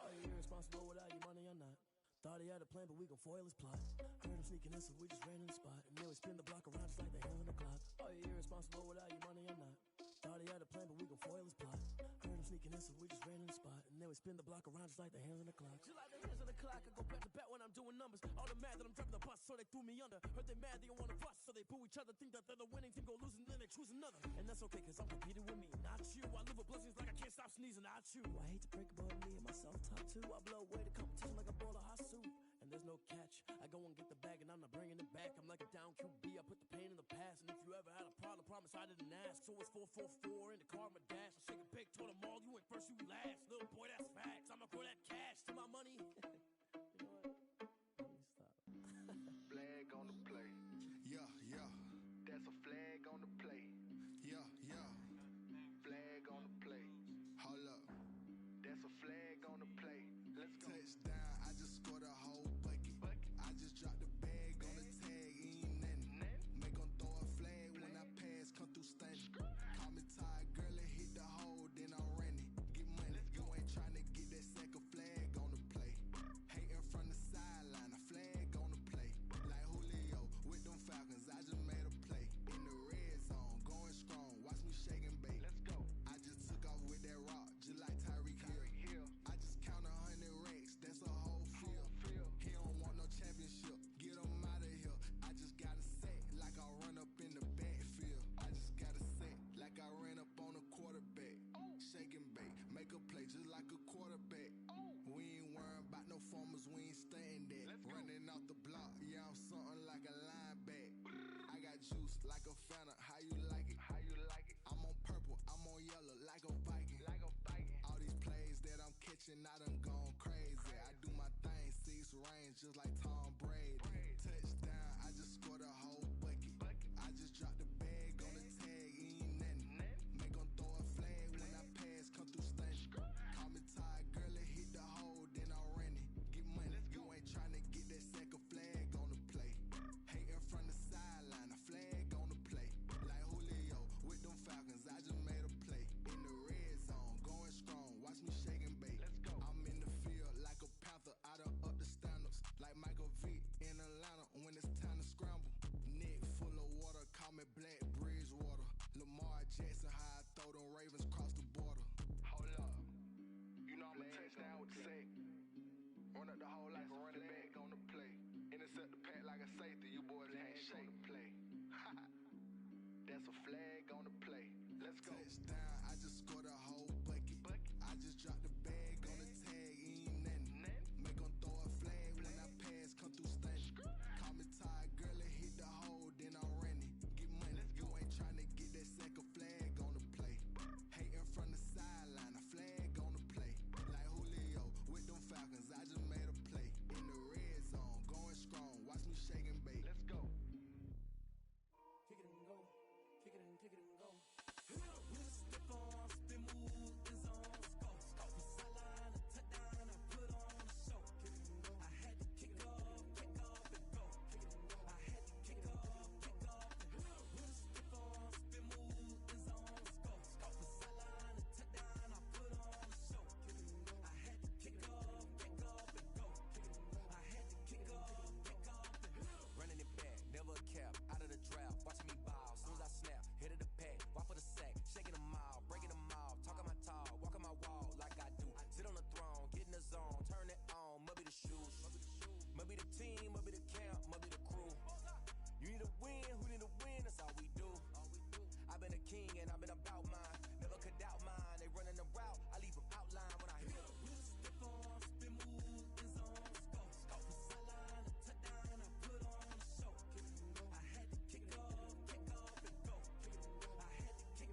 Are you irresponsible without your money or not? Thought he had a plan, but we gon' foil his plot. Heard him sneaking in, so we just ran in the spot. And then we spin the block around just like the hands on the clock. Are you irresponsible without your money or not? Thought he had a plan, but we gon' foil his plot. Heard him sneaking in, so we just ran in the spot. And then we spin the block around just like the hands on the clock. Just like the hands on the clock, I go back to back when I'm doing numbers. All the mad that I'm driving the bus, so they threw me under. Heard they mad, they don't wanna fuss, so they boo each other. Think that they're the winning team, go losing, then they choose another. And that's okay, cause I'm competing with me, not you. I live with blessings like I can't stop sneezing, not you. I hate to break about me and my self-talk too. I blow away the competition like a bowl of hot soup. And there's no catch. I go and get the bag and I'm not bringing it back. I'm like a down QB, I put the pain in the past. And if you ever had a problem, promise I didn't ask. So it's 444 in the car, my dash. I shake a big, told them all, you ain't first, you last. Little boy, that's facts. I'ma throw that cash to my money. You know what? Let me stop. Flag on the play. Yeah, yeah. That's a flag on the play. Yeah, yeah. Flag on the play. Hold up. That's a flag on the play. Let's go. Touchdown, I just scored a whole bucket. I just dropped the bag on the tag, ain't nothing. Make them throw a flag when I pass, come through stunning. Call me tired, girl, and hit the hole, then I'm running. Get money, you ain't tryna get that second flag on the play. Hating from the sideline, a flag on the play. Like Julio with them Falcons, I just made a play. In the red zone, going strong, watch me shake and bake. Let's go. I just took off with that rock, just like Tyreek Hill. I just count 100 racks, that's a whole field. He don't want no championship, get him out of here. I just got a set, like I run up in the backfield. I just got a set, like I ran up on a quarterback. Shake and bake, make a play just like a quarterback. We ain't worrying about no formers, we ain't staying there. Running off the block, yeah, I'm something like a lineback. I got juice like a Fanta, how you like it? How you like it? I'm on purple, I'm on yellow, like a Viking. Like a Viking. All these plays that I'm catching, I done gone crazy. I do my thing, 6 range, just like Tom Brady. Touchdown, I just scored a whole bucket. I just dropped the bag on the tag, ain't nothing. Make them throw a flag when I pass, come through stunning. Call me tired, girl, and hit the hole, then I'm running. Get money, you ain't tryna get that second flag on the play. Hating from the sideline, a flag on the play. Like Julio with them Falcons, I just made a play. In the red zone, going strong, watch me shake and bake. Let's go. I'm in the field like a Panther, I done up the standards. Like Michael Vick in Atlanta when it's time to scramble. Neck full of water, call me Black Bridgewater. Lamar Jackson, how I throw them Ravens cross the border. Hold up. You know I'm a touchdown with the sack. Run up the hole like a running back on the play. Intercept the pack like a safety. You boys can't shake the play. That's a flag on the play. Let's go. Touchdown, I just scored a whole bucket. I just dropped the bag on the tag, ain't nothing. Make them throw a flag when I pass, come through stunning. Call me tired, girl, and hit the hole, then I'm running. Get money, you ain't tryna get that second flag on the play. Hating from the sideline, a flag on the play. Like Julio with them Falcons, I just made a play. In the red zone, going strong, watch me shake and bake. Let's go. Kick it and go. Kick it and go. Step on, spin move, is on, score. From sideline to touchdown, I put on a show. I had to kick off and go. I had to kick off and go. Step on, spin move, is on, score. From sideline to touchdown, I put on a show. I had to kick off and go. I had to kick off and go. Running it back, never a cap, out of the drought, watching me ball, soon as I snap, hit of the pack, walk for the sack, shaking them all, breaking them off, talking my talk, walking my wall like I do, sit on the throne, get in the zone, turn it on, must be the shoes, must be the team, must be the camp, must be the crew, you need a win, who need a win, that's all we do, I've been a king and I've been about mine, never could doubt mine, they running the route, I leave them outline when I hit them. Step on, spin move, is on, score. From sideline to touchdown, I put on a show. I had to kick off and go. I had to kick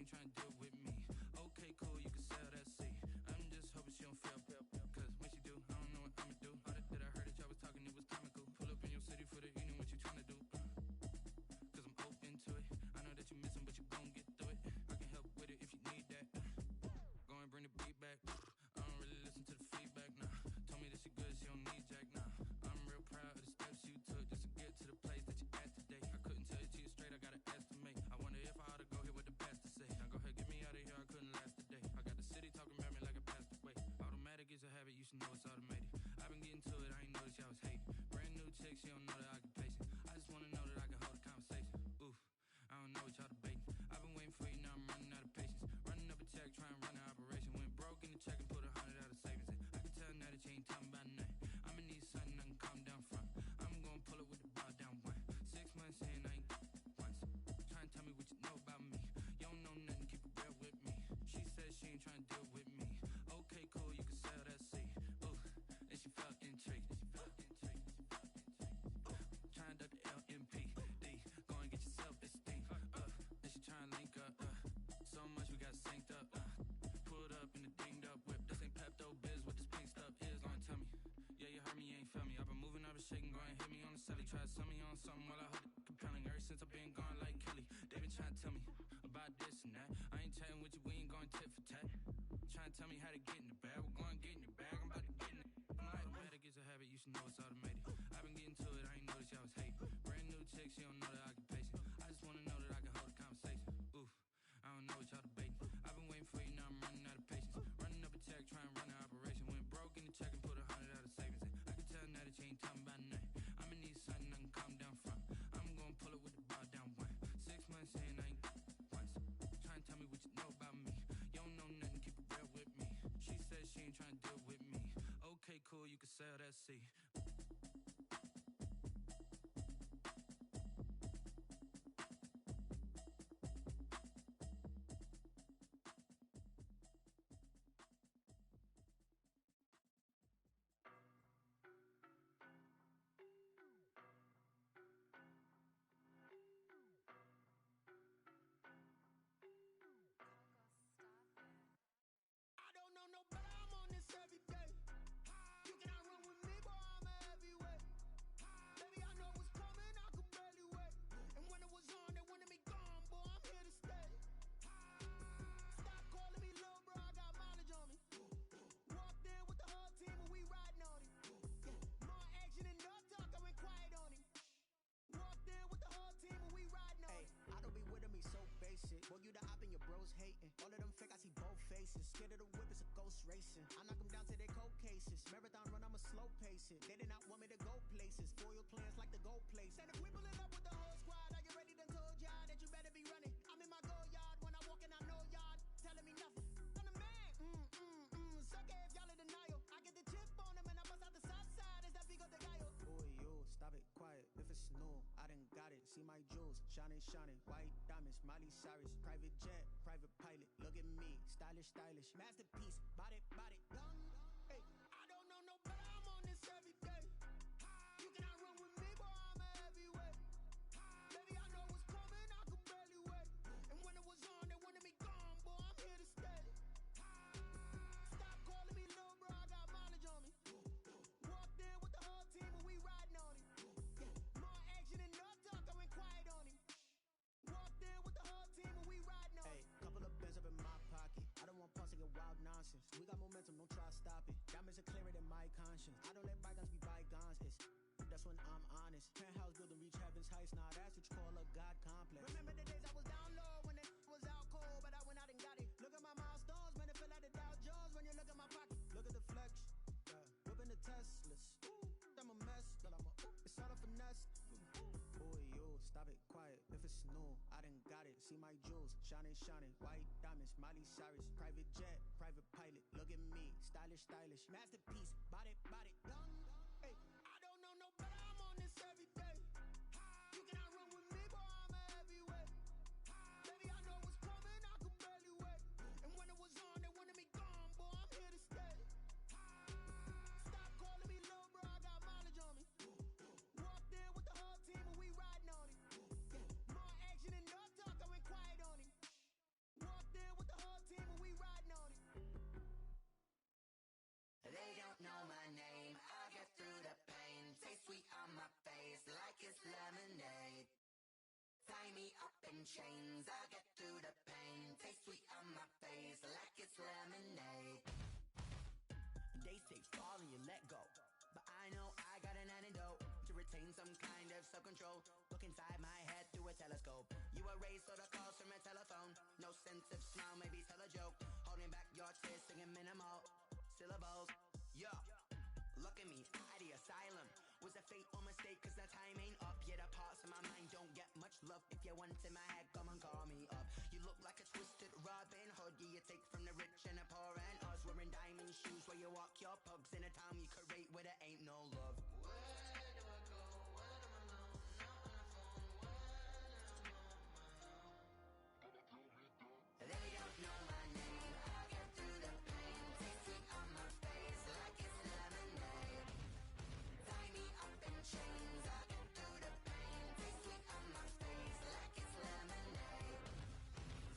ain't trying to deal with me. Okay, cool, you can sell that C. I'm just hoping she don't fail. Cause when she do, I don't know what I'ma do. All that I heard that y'all was talking, it was comical. Pull up in your city for the evening, what you tryna do? Cause I'm open to it. I know that you missing, but you gon' get through it. I can help with it if you need that. Go and bring the beat back. I don't really listen to the feedback, nah. Told me that she good, she don't need Jack, nah. I'm real proud of the steps you took just to get to the place that you at today. I couldn't tell it to you straight, I gotta estimate. I wonder if I ought to go here with the best to say. Now go ahead, get me out of here, I couldn't last a day. I got the city talking about me like I passed away. Automatic is a habit, you should know it's automated. I've been getting to it, I ain't noticed y'all was hating. Brand new chick, she don't know the occupation. I just wanna know that I can hold a conversation. Oof, I don't know what y'all debating. I've been waiting for you, now I'm running out of patience. Running up a check, trying to run an operation. Went broke in the check and put 100 out of savings in. I can tell now that you ain't talking about nothing. I'ma need something I can calm down from. I'm gonna pull it with the bar down one. 6 months in, I ain't once. Trying to tell me what you know about me. You don't know nothing, keep it real with me. She said she ain't trying to deal with me. Okay, cool, you can sell that C. Ooh, and she felt intrigued. Trying to duck the LMP. D, go and get your self-esteem. And she trying to link up. So much we got synced up. Pulled up in the dinged up whip. This ain't Pepto Biz, what this pink stuff is. Long tell me. Yeah, you heard me, you ain't felt me. I've been moving, I've been shaking, go and hit me on the celly. Try to sell me on something while I hold it compelling. Ever since I've been gone like Kelly, they been trying to tell me about this and that. I ain't chatting with you, we ain't going tit for tat. Trying to tell me how to get in the bag. We're going to get in the bag, I'm about to get in it. Automatic is a habit, you should know it's automated. I've been getting to it, I ain't noticed y'all was hating. Brand new chick, she don't know the occupation. I just wanna know that I can hold a conversation. Oof, I don't know what y'all debating. I've been waiting for you, now I'm running out of patience. Running up a check, trying to run an operation. Went broke in the check and put 100 out of savings in. I can tell now that you ain't talking about nothing. I'ma need something I can calm down from. I'm gonna pull it with the bar down one. 6 months in, I ain't once. Trying to tell me what you know about me. You don't know nothing, keep it real with me. She said she ain't trying to deal with me. Okay, cool, you can sell that C. I don't know no better, I'm on this every day. You cannot run with me, boy, I'm a heavyweight. Baby, I know what's coming, I could barely wait. And when it was on, they wanted me gone, boy, I'm here to stay. Stop calling me little bro, I got mileage on me. Walked in with the whole team and we riding on him. More action and no talk, I went quiet on him. Walked in with the whole team and we riding on him. I don't be with me so basic. Boy, you the op and your bros hating. All of them fake, I see both faces. Scared of the whip, it's a ghost racing. I knock them down to their cold cases. Marathon run, I'ma slow pace it. They did not want me to go places. Foil plans like the gold place. Said if we pulling up with the whole squad, are you ready? Done told y'all that you better be running. I'm in my go yard when I walk in, I know y'all telling me nothing. I'm the man. Suck it if y'all in denial. I get the chip on him and I bust out the south side. Is that Vigo de Gallo? Boy, yo, stop it, quiet. If it's new, I done got it. See my jewels, shining, shining. White diamonds, Miley Cyrus. Private jet, private pilot. Look at me, stylish, stylish. Masterpiece, body, body, done. Hey, I don't know no better, I'm on this every day. You cannot run with me, boy, I'm a heavyweight. Baby, I know what's coming, I could barely wait. And when it was on, they wanted me gone, boy, I'm here to stay. Stop calling me little bro, I got mileage on me. Walked in with the whole team and we riding on him. More action and no talk, I went quiet on him. Walked in with the whole team and we riding on him. Hey, couple of bands up in my pocket. I don't want pause to get wild nonsense. We got momentum, don't try to stop it. Diamonds are clearer than my conscience. I don't let bygones be bygones. That's when I'm honest. Penthouse building, reach heaven's heights. Nah, that's what you call a god complex. Remember the days I was down low when it was out cold, but I went out and got it. Look at my milestones, man, it feel like the Dow Jones when you look at my pocket. Look at the flex, whipping the Teslas. I'm a mess, but it's all a finesse. Boy, yo, stop it, quiet. If it's new, I done got it. See my jewels, shining, shining. White diamonds, Miley Cyrus. Private jet, private pilot. Look at me, stylish, stylish. Masterpiece, body, body, done. Hey, I don't know no better, I'm on this every day. You cannot run with me, boy, I'm a heavyweight. Baby, I know what's coming, I could barely wait. And when it was on, they wanted me gone, boy, I'm here to stay. Stop calling me little bro, I got mileage on me. Walked in with the whole team and we riding on him. More action and no talk, I went quiet on him. Walked chains. I get through the pain. Taste sweet on my face like it's lemonade. They say fall and you let go, but I know I got an antidote to retain some kind of self-control. Look inside my head through a telescope. You erase all the calls from a telephone. No sense of smile, maybe tell a joke. Holding back your tears, singing minimal syllables. Yo, look at me, at the asylum. Was a fate or mistake, cause the time ain't up. Yet the parts of my mind don't get much love. If you want in my head, come and call me up. You look like a twisted Robin Hood. Yeah, you take from the rich and the poor and us. Wearing diamond shoes where you walk your pugs in a town you create where there ain't no love. Where do I go when I'm alone? Not on the phone, when I'm on my own. They don't know my name. I get through the pain. Taste sweet on my face like it's lemonade. Tie me up in chains. I get through the pain. Taste sweet on my face like it's lemonade.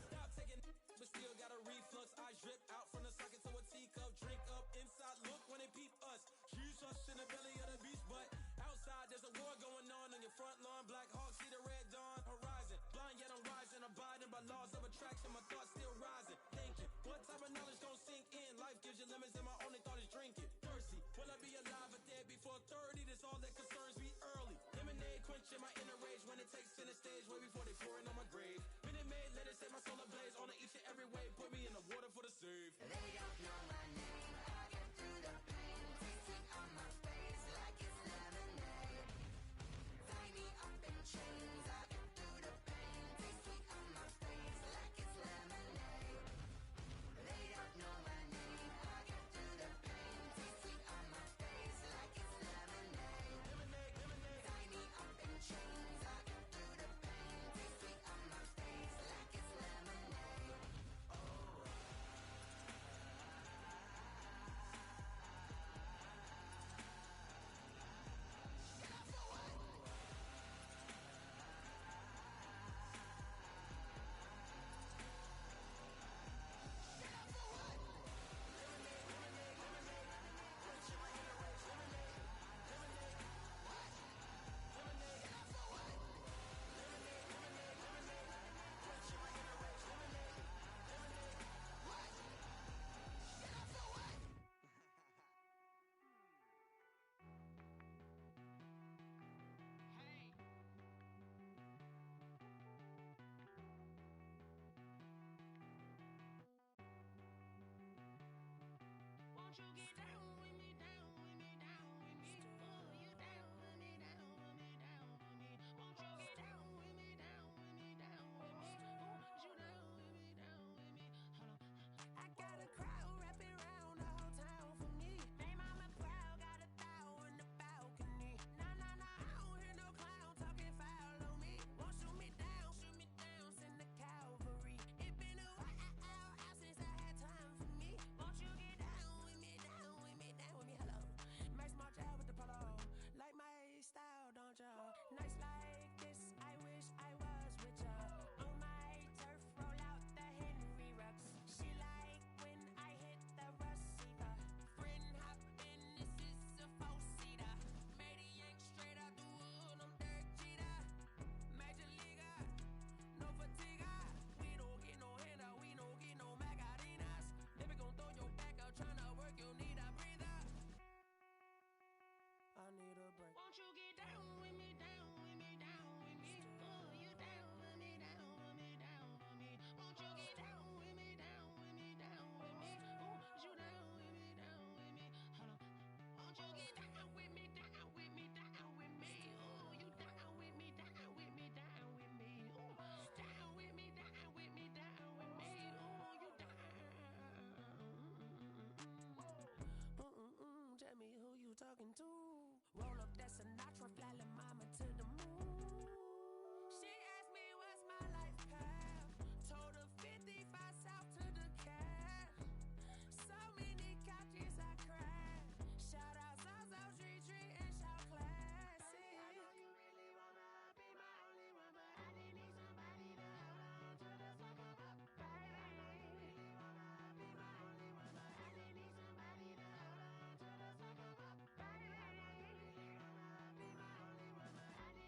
Stop taking but still got a reflux. I drip out from the socket to a teacup. Drink up inside, look when they peep us. She's us in the belly of the beach, but outside there's a war going on your front lawn. Black Hawk, see the red dawn horizon. Blind yet I'm rising, abiding by laws of attraction. My thoughts still rising, thinking what type of knowledge don't sink in. Life gives you limits and my only thought is drinking. Thirsty, will I be alive or dead before 30? That's all that concerns me early. Lemonade quenching my inner rage when it takes center stage way before they pour it on my grave. Minute Maid, let it set my soul ablaze on each and every way. Put me in the water for the save. They don't know my name. I get through the pain. Taste sweet on my face like it's lemonade. Tie me up in chains. I get through the pain. Taste sweet on my face like it's lemonade. They don't know my name. I get through the pain. Taste sweet on my face like it's lemonade. Tie me up in chains. I get through the pain. Taste sweet on my face like it's lemonade. Won't you get down with me, down with me, down with me? Oh, you down with me, down with me, down with me. Won't you get down with me, down with me, down with me? Oh, you down with me, down with me? Hold on. I got a crowd wrapping around the whole town for me. They mama proud, got a thou in the balcony. Nah, nah, nah, I don't hear no clown talking foul on me. Won't shoot me down, send the cavalry. It been a while since I had time for me. Won't you get down with me, down with me, down with me? Hello, Max March out with the polo. Like my style, don't ya? Nights like this, I wish I was with ya. On my turf, roll out the Henry Rux. She like when I hit the receiver. Friend hop in, this is a four-seater. Made a yank straight out the wood, I'm Derek Jeter. Major leaguer, no fatigue. We don't get no handout, we don't get no Magarinas. Never gon' throw your back out, tryna work, you need a breather. I need a break. Won't you get down with me, down with me, down with me? Oh, you down with me, down with me, down with me? Won't you get down with me, down with me, down with me? Oh, you down with me, down with me? Hold on. Won't you get down with me, down with me, down with me? Oh, you down with me, down with me, down with me? Oh, down with me, down with me, down with me? Oh, you down. Tell me who you talking to. Roll up that Sinatra, fly la mama to the moon. She asked me what's my life path. Told her 55 south to the cat. So many couches I cried. Shout out South South Street Tree and shout classy. I know you really wanna be my only one, but I didn't need somebody to hold on to the fuck up, baby. I know you really wanna be my only one, but I didn't need somebody to hold on to the fuck up, baby. I know you really wanna be my only one, but I didn't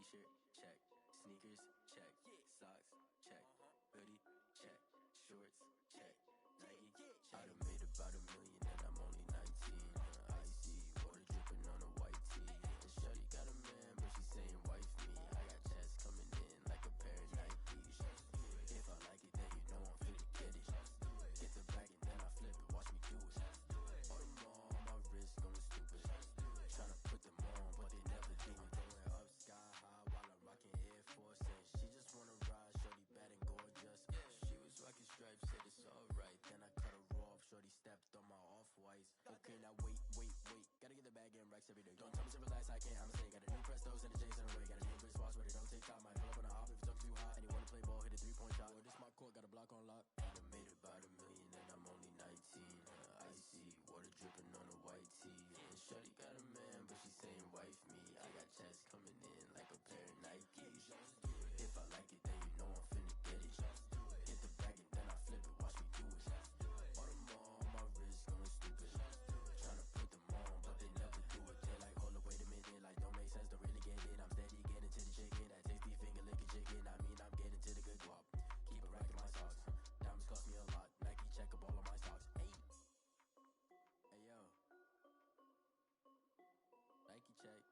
T-shirt, check. Sneakers, check. Socks, check. Hoodie, check. Shorts, check. Nike, I done made about $1 million and I'm only 19. Icy, water dripping on a white tee. And shorty got a man, but she saying wife me. I got chats coming in like a pair of Nikes. If I like it, then you know I'm finna get it. Get the bag and then I flip it, watch me do it. On them all, my wrist going stupid. Tryna put them on, but they never do it. Going up sky high while I'm rocking Air Force. And she just wanna ride, shorty bad and gorgeous. She was rocking stripes, said it's alright. Then I cut her off, shorty stepped on my off-whites. Okay, now wait. Gotta get the bag and racks every day. Don't tell me to relax, I can't, I'm saying. Got a new Prestos and a J's in a way. Got a new wristwatch, but it don't take time. Might pull up on a hop if it's too hot. And you wanna play ball, hit a 3-point shot. Or this my court, got a block on lock. I done made about $1 million and I'm only 19. Icy, water dripping on a white tee. And shorty got a man, but she saying wife me. I got chats coming in like a pair of Nikes. If I like it, then you know I'm finna get it. Get the bag and then I flip it, watch me do it. On them all, my wrist going stupid. Tryna put them on, but they never do it. They like, hold up, wait a minute, like don't make sense, don't really get it. I'm steady getting to the chicken, that tasty finger licking chicken. I mean, I'm getting to the good guap. Keep it racking my socks. Diamonds cost me a lot. Nike check up all of my stocks. Hey yo, Nike check.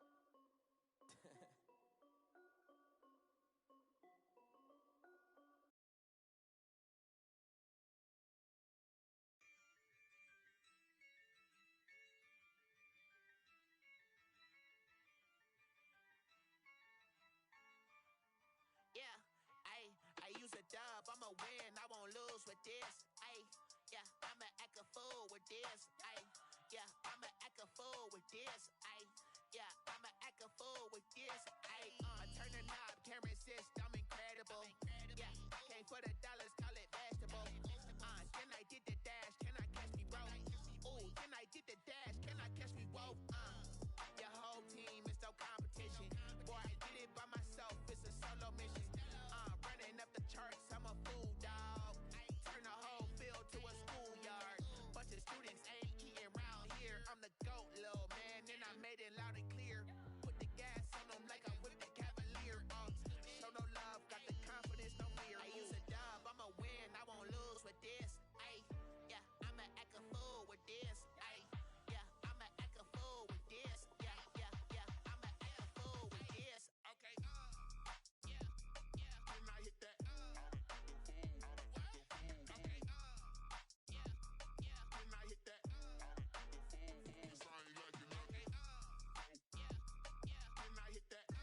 Yeah, I use a dub, I'ma win, I won't lose with this. Yeah, I'ma act a fool with this. Yeah, I'ma act a fool with this. Yeah, I'ma act a fool with this. I turn the knob, can't resist, I'm incredible. Yeah, came for the dollars, call it vegetable. Then I did the dash, can I catch me, bro? Ooh, then I did the dash, can I catch me, whoa? Your whole team is no competition. Boy, I did it by myself, it's a solo mission. Running up the charts, I'm a fool, dog. Turn the whole field to a schoolyard. Bunch of students ain't eating round here. I'm the GOAT, little man, and I made it loud and clear. Put the gas on them like I'm with the Cavalier. Show no love, got the confidence, no fear. I use a dub, I'ma win, I won't lose with this. Yeah, I'ma act a fool with this. Yeah, I'ma act a fool with this. Yeah, I'ma act a fool with this. Okay, yeah, when I hit that. Okay, yeah, when I hit that. Cause I ain't like it, okay, yeah, when I hit that.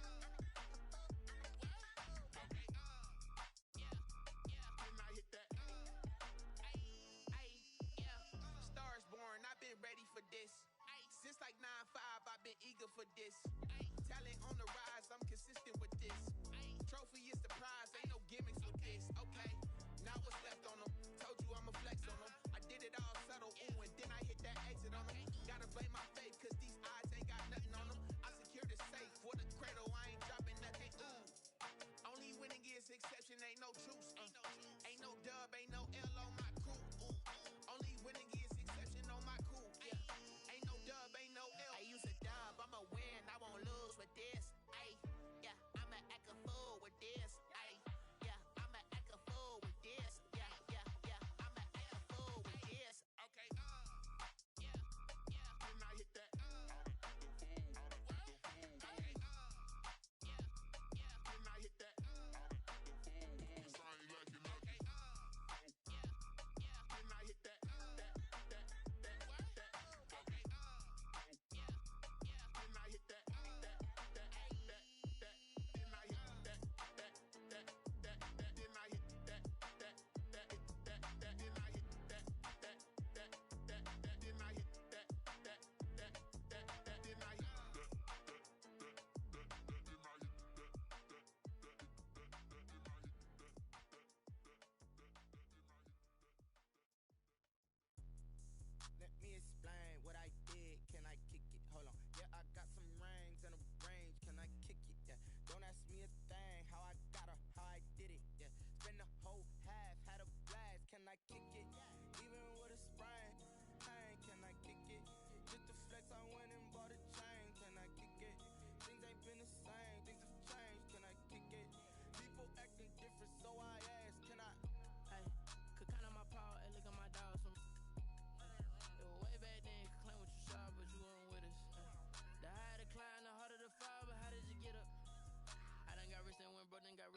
Okay, yeah, when I hit that. Yeah, stars born, I've been ready for this. Since like 9-5, I've been eager for this. Talent on the rise, I'm consistent with this. Trophy is the prize, ain't no gimmicks with this. Okay, now what's left on them? Told you I'ma flex on them. I did it all subtle, ooh, and then I hit that exit on them. Gotta blame my faith, cause these eyes ain't got nothing on them. I secured the safe for the cradle, I ain't dropping nothing, ooh. Only winning is exception, ain't no truce. Ain't no dub, ain't no L on my crew. Only winning is exception on my crew. Yeah, ain't no dub, ain't no L. I use a dub, I'ma win, I won't lose with this. Yeah, I'ma act a fool with this. Yeah, I'ma act a fool with this. Yeah, I'ma act a fool with this. Okay, yeah, when I hit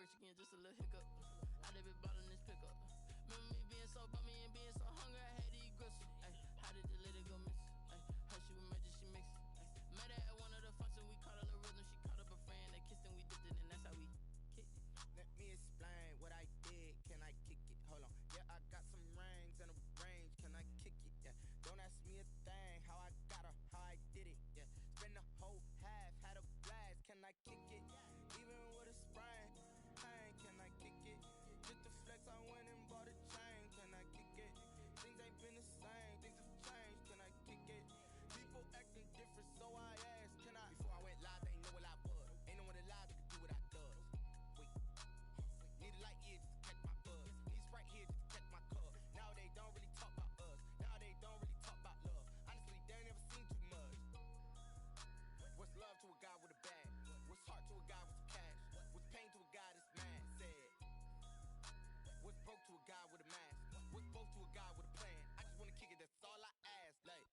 Mexican, just a little hiccup. I did been ballin' this pickup. Remember me being so bummy and being so hungry, I had to eat gristle. Ay, how did the lady go miss? Ay, her she was magic, she mixed. Ay, met her at one of the functions, we caught a little rhythm. She caught up a friend, they kissed and we dipped it, and that's how we kicked it. Let me explain what I did. Can I kick it? Hold on. Yeah, I got some rings and a range. Can I kick it? Yeah. Don't ask me a thing. How I got her, how I did it. Yeah. Spend the whole half, had a blast. Can I kick it? Even with a sprain. Pain, can I kick it? Just the flex, I went and bought a chain. Can I kick it? Things ain't been the same. Things have changed. Can I kick it? People acting different, so I asked. Can I? Before I went live, they ain't know what I was. Ain't no one alive that could do what I does. Wait. Need a light here just to catch my buzz. Need Sprite here just to catch my cup. Now they don't really talk about us. Now they don't really talk about love. Honestly, they ain't never seen too much. What's love to a guy with a bag? What's heart to a guy with some cash? What's pain to a guy that's mad? Said. What's broke to a guy with a mask? What's broke to a guy with a plan? I just wanna kick it, that's all I ask. Like,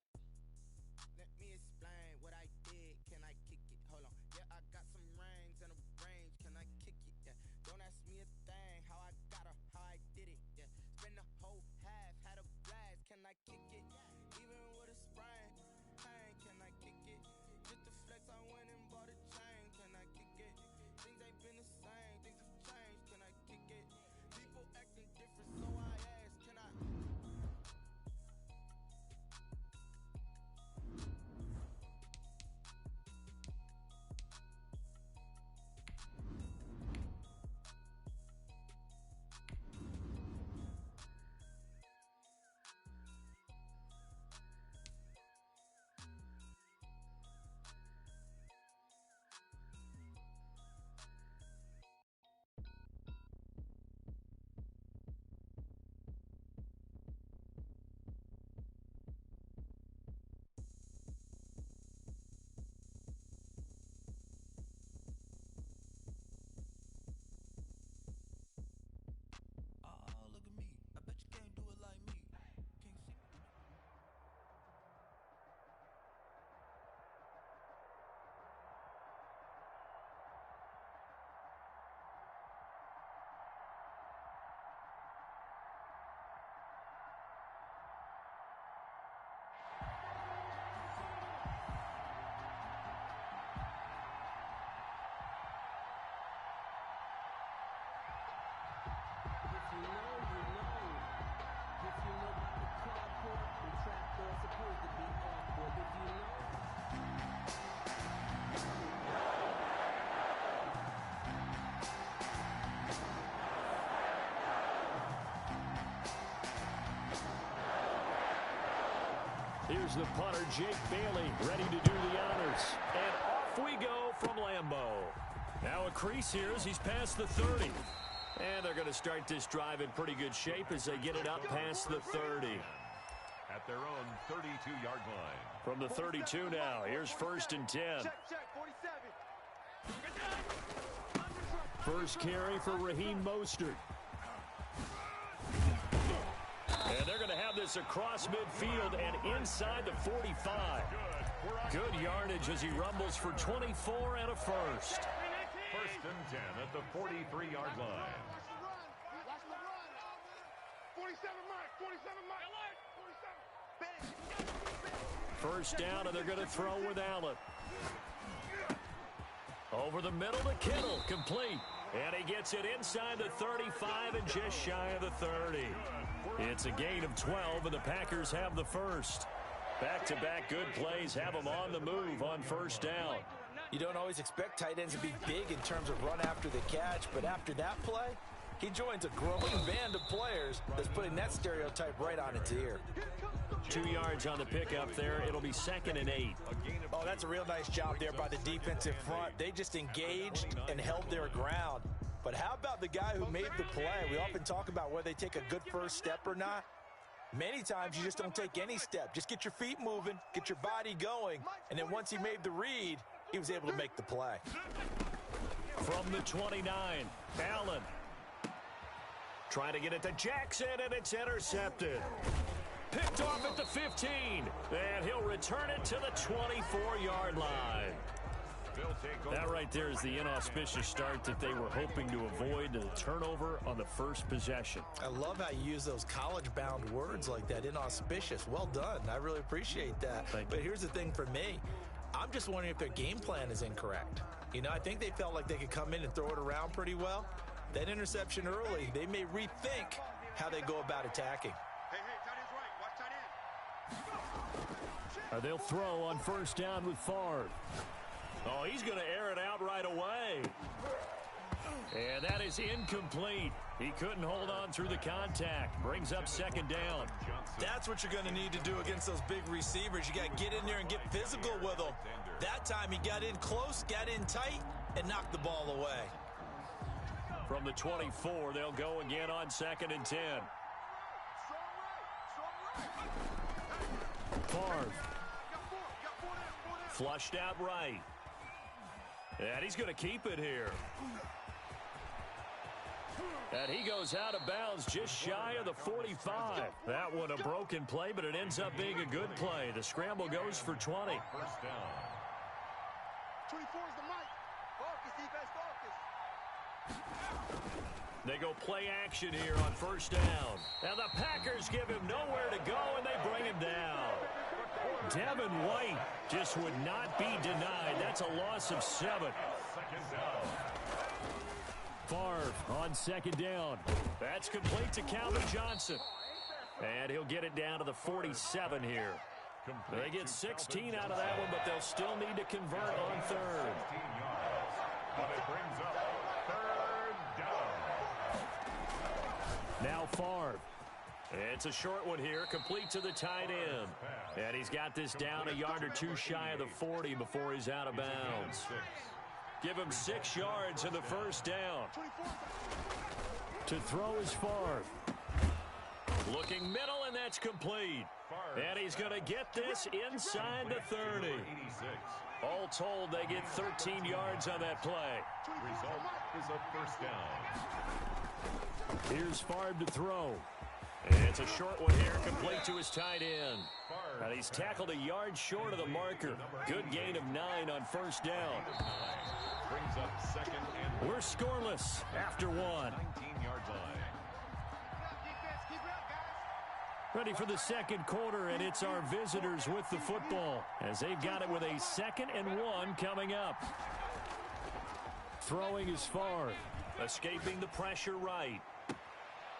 let me explain what I did. Can I kick it? Hold on. Yeah, I got some rings and a range. Can I kick it? Yeah. Don't ask me a thing. How I got her, how I did it. Yeah. Spend the whole half, had a blast. Can I kick it? Even with a sprain. Pain, can I kick it? Just the flex, I went and bought a chain. Can I kick it? Things ain't been the same. Things have changed. Can I kick it? People acting different, so I asked. Can I? Oh, look at me. I bet you can't do it like me. Can't see. If you know, you know. If you know about the carport, the trapdoor's supposed to be awkward. If you know. Here's the punter, Jake Bailey, ready to do the honors. And off we go from Lambeau. Now a crease here as he's past the 30. And they're going to start this drive in pretty good shape as they get it up past the 30. At their own 32-yard line. From the 32 now, here's 1st and 10. Check, 47. First carry for Raheem Mostert. And they're going to have this across midfield and inside the 45. Good yardage as he rumbles for 24 and a first. 1st and 10 at the 43-yard line. Watch the run. 47 Mike. 47 Mike. 47. First down, and they're going to throw with Allen. Over the middle to Kittle, complete. And he gets it inside the 35 and just shy of the 30. It's a gain of 12, and the Packers have the first. Back-to-back good plays have them on the move on first down. You don't always expect tight ends to be big in terms of run after the catch, but after that play, he joins a growing band of players that's putting that stereotype right on its ear. 2 yards on the pickup there. It'll be 2nd and 8. Oh, that's a real nice job there by the defensive front. They just engaged and held their ground. But how about the guy who made the play? We often talk about whether they take a good first step or not. Many times you just don't take any step. Just get your feet moving, get your body going, and then once he made the read, he was able to make the play. From the 29, Allen. Trying to get it to Jackson, and it's intercepted. Picked off at the 15, and he'll return it to the 24-yard line. That right there is the inauspicious start that they were hoping to avoid, the turnover on the first possession. I love how you use those college-bound words like that, inauspicious. Well done. I really appreciate that. But here's the thing for me. I'm just wondering if their game plan is incorrect. You know, I think they felt like they could come in and throw it around pretty well. That interception early, they may rethink how they go about attacking. Hey, tight end's right. Watch tight end. They'll throw on first down with Favre. Oh, he's going to air it out right away. And that is incomplete. He couldn't hold on through the contact. Brings up second down. That's what you're going to need to do against those big receivers. You got to get in there and get physical with them. That time he got in close, got in tight, and knocked the ball away. From the 24, they'll go again on 2nd and 10. Favre. Flushed out right. And he's going to keep it here. And he goes out of bounds just shy of the 45. That one a broken play, but it ends up being a good play. The scramble goes for 20. First down. 24 is the mic. Focus, defense, focus. They go play action here on first down. And the Packers give him nowhere to go, and they bring him down. Devin White just would not be denied. That's a loss of 7. Favre on 2nd down. That's complete to Calvin Johnson. And he'll get it down to the 47 here. They get 16 out of that one, but they'll still need to convert on 3rd. But it brings up 3rd down. Now Favre. It's a short one here, complete to the tight end. And he's got this down a yard or two shy of the 40 before he's out of bounds. Give him 6 yards in the first down. To throw is Favre. Looking middle, and that's complete. And he's going to get this inside the 30. All told, they get 13 yards on that play. Result is a first down. Here's Favre to throw. It's a short one here, complete to his tight end. And he's tackled a yard short of the marker. Good gain of 9 on first down. Brings up 2nd and we're scoreless after 1. 19-yard line. Ready for the second quarter, and it's our visitors with the football as they've got it with a 2nd and 1 coming up. Throwing is Favre. Escaping the pressure right.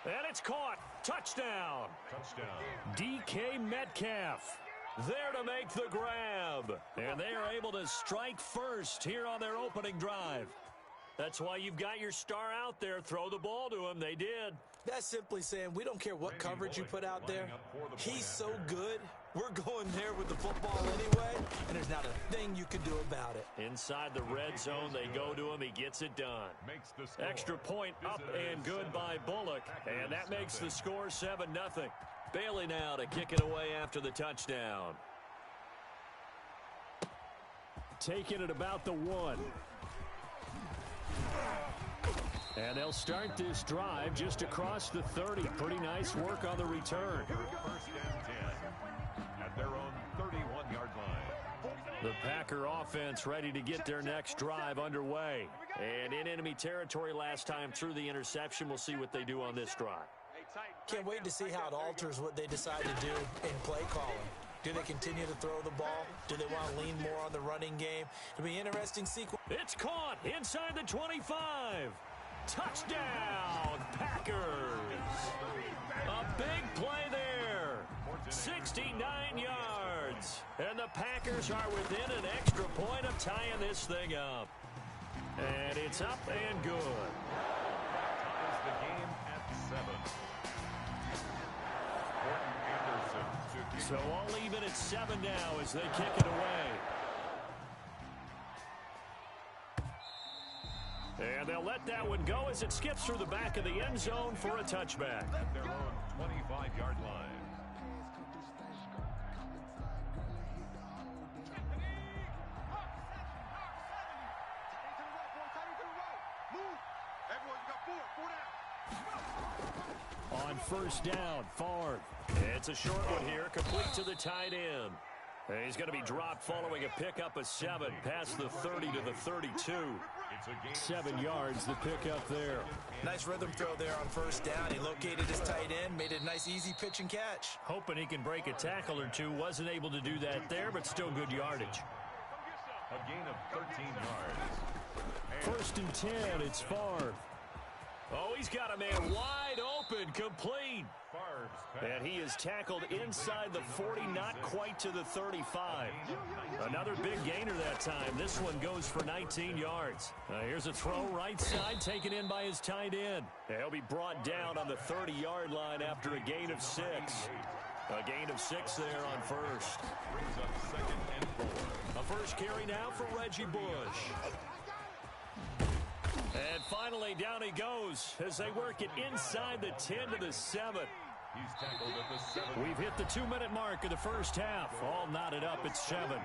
And it's caught. Touchdown. DK Metcalf there to make the grab. And they are able to strike first here on their opening drive. That's why you've got your star out there. Throw the ball to him. They did. That's simply saying we don't care what coverage you put out there. He's so good. We're going there with the football anyway, and there's not a thing you can do about it. Inside the red zone, they go to him. He gets it done. Extra point up and good by Bullock, and that makes the score 7-0. Bailey now to kick it away after the touchdown. Taking it about the 1. And they'll start this drive just across the 30. Pretty nice work on the return. First and 10 at their own 31-yard line. The Packer offense ready to get their next drive underway. And in enemy territory last time through the interception. We'll see what they do on this drive. Can't wait to see how it alters what they decide to do in play calling. Do they continue to throw the ball? Do they want to lean more on the running game? It'll be an interesting sequence. It's caught inside the 25. Touchdown, Packers. A big play there. 69 yards. And the Packers are within an extra point of tying this thing up. And it's up and good. Ties the game at 7. So all even at 7 now as they kick it away. And they'll let that one go as it skips through the back of the end zone for a touchback. At their own 25-yard line. On first down, Favre. It's a short one here, complete to the tight end. He's going to be dropped following a pickup of 7 past the 30 to the 32. 7 yards, the pickup there. Nice rhythm throw there on first down. He located his tight end, made it a nice easy pitch and catch. Hoping he can break a tackle or two. Wasn't able to do that there, but still good yardage. A gain of 13 yards. First and 10, it's Favre. Oh, he's got a man wide open, complete. And he is tackled inside the 40, not quite to the 35. Another big gainer that time. This one goes for 19 yards. Here's a throw right side, taken in by his tight end. He'll be brought down on the 30-yard line after a gain of 6. A gain of 6 there on first. Brings up 2nd and 4. A first carry now for Reggie Bush. And finally, down he goes as they work it inside the 10 to the 7. He's tackled at the 7. We've hit the 2-minute mark of the first half. All knotted up at 7.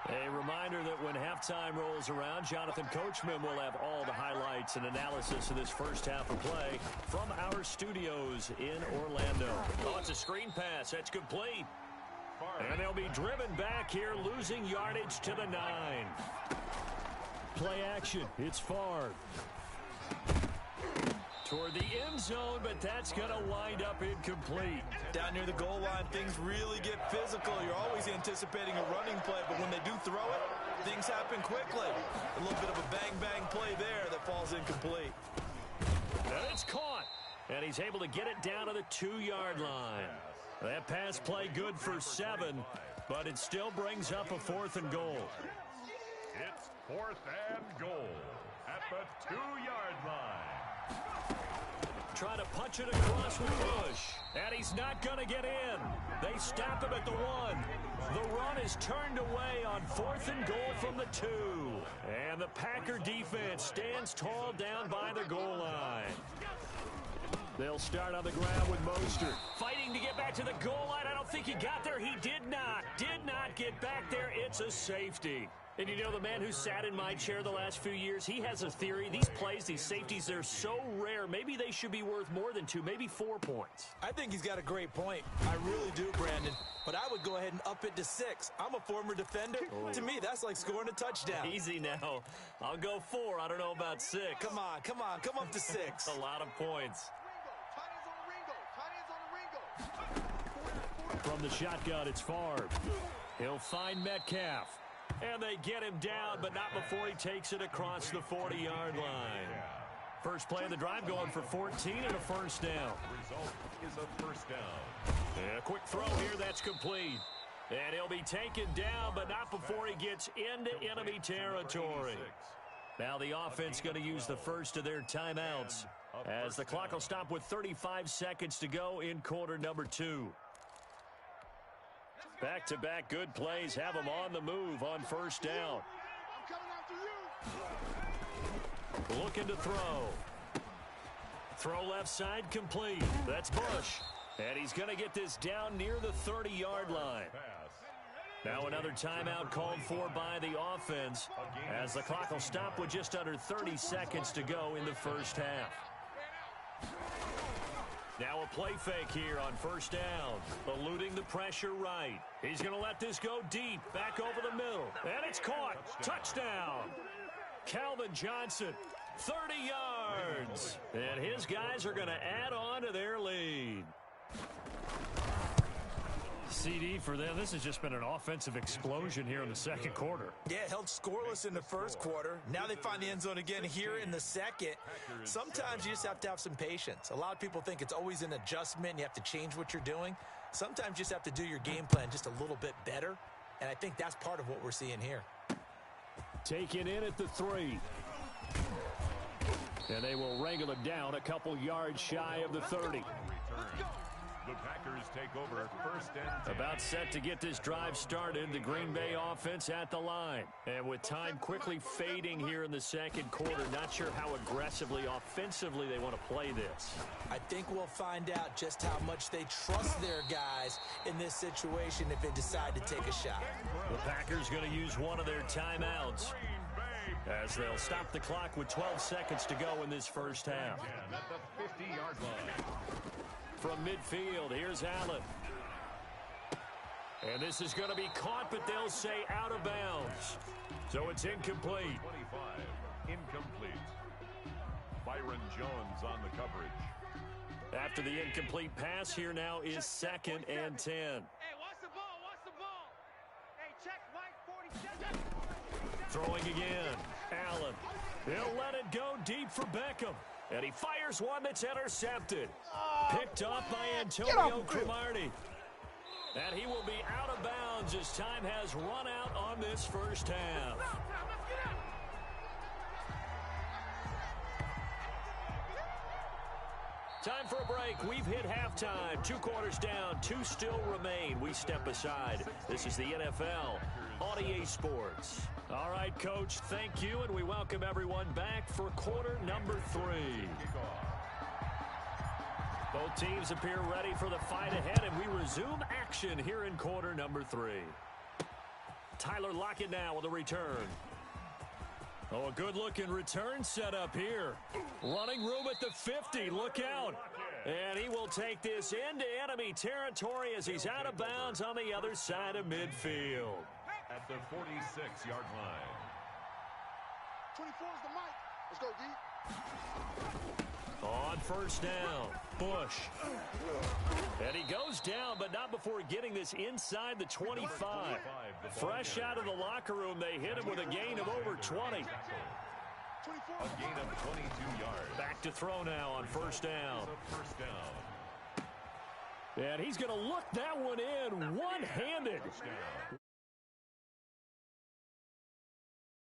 A reminder that when halftime rolls around, Jonathan Coachman will have all the highlights and analysis of this first half of play from our studios in Orlando. Oh, it's a screen pass. That's complete. And they'll be driven back here, losing yardage to the 9. Play action. It's Favre. Toward the end zone, but that's going to wind up incomplete. Down near the goal line, things really get physical. You're always anticipating a running play, but when they do throw it, things happen quickly. A little bit of a bang-bang play there that falls incomplete. And it's caught. And he's able to get it down to the 2-yard line. That pass play good for 7, but it still brings up a 4th and goal. It's 4th and goal at the 2-yard line. Trying to punch it across with Bush. And he's not going to get in. They stop him at the 1. The run is turned away on 4th and goal from the 2. And the Packer defense stands tall down by the goal line. They'll start on the ground with Mostert. Fighting to get back to the goal line. I don't think he got there. He did not. Did not get back there. It's a safety. And you know, the man who sat in my chair the last few years, he has a theory. These plays, these safeties, they're so rare. Maybe they should be worth more than 2, maybe 4 points. I think he's got a great point. I really do, Brandon. But I would go ahead and up it to 6. I'm a former defender. Oh. To me, that's like scoring a touchdown. Easy now. I'll go 4. I don't know about 6. Come on. Come up to 6. A lot of points. From the shotgun, it's Favre. He'll find Metcalf. And they get him down, but not before he takes it across the 40-yard line. First play of the drive going for 14 and a first down. Result is a first down. And a quick throw here, that's complete. And he'll be taken down, but not before he gets into enemy territory. Now the offense going to use the first of their timeouts as the clock will stop with 35 seconds to go in quarter number 2. Back-to-back good plays have them on the move on first down. Looking to throw. Throw left side complete. That's Bush. And he's going to get this down near the 30-yard line. Now another timeout called for by the offense as the clock will stop with just under 30 seconds to go in the first half. Now a play fake here on first down. Eluding the pressure right. He's going to let this go deep. Back over the middle. And it's caught. Touchdown. Calvin Johnson, 30 yards. And his guys are going to add on to their lead. CD for them. This has just been an offensive explosion here in the second quarter. Yeah, held scoreless in the first quarter. Now they find the end zone again here in the second. Sometimes you just have to have some patience. A lot of people think it's always an adjustment. You have to change what you're doing. Sometimes you just have to do your game plan just a little bit better. And I think that's part of what we're seeing here. Taken in at the 3. And they will wrangle him down a couple yards shy of the 30. The Packers take over first and 10. About set to get this drive started. The Green Bay offense at the line. And with time quickly fading here in the second quarter, not sure how aggressively, offensively they want to play this. I think we'll find out just how much they trust their guys in this situation if they decide to take a shot. The Packers going to use one of their timeouts. as they'll stop the clock with 12 seconds to go in this first half. At the 50-yard line. From midfield, here's Allen. And this is going to be caught, but they'll say out of bounds. So it's incomplete. 25, incomplete. Byron Jones on the coverage. After the incomplete pass, here now is 2nd and 10. Hey, watch the ball, watch the ball. Hey, check Mike 47. Throwing again. Allen. He'll let it go deep for Beckham. And he fires one that's intercepted. Picked off by Antonio Cromartie. And he will be out of bounds as time has run out on this first half. Time for a break. We've hit halftime. 2 quarters down. 2 still remain. We step aside. This is the NFL on EA Sports. All right, Coach, thank you, and we welcome everyone back for quarter number 3. Both teams appear ready for the fight ahead, and we resume action here in quarter number 3. Tyler Lockett now with a return. Oh, a good-looking return set up here. Running room at the 50. Look out. And he will take this into enemy territory as he's out of bounds on the other side of midfield. At the 46-yard line. 24 is the mic. Let's go, D. On first down, Bush. And he goes down, but not before getting this inside the 25. Fresh out of the locker room, they hit him with a gain of over 20. A gain of 22 yards. Back to throw now on first down. First down. And he's going to look that one in one-handed.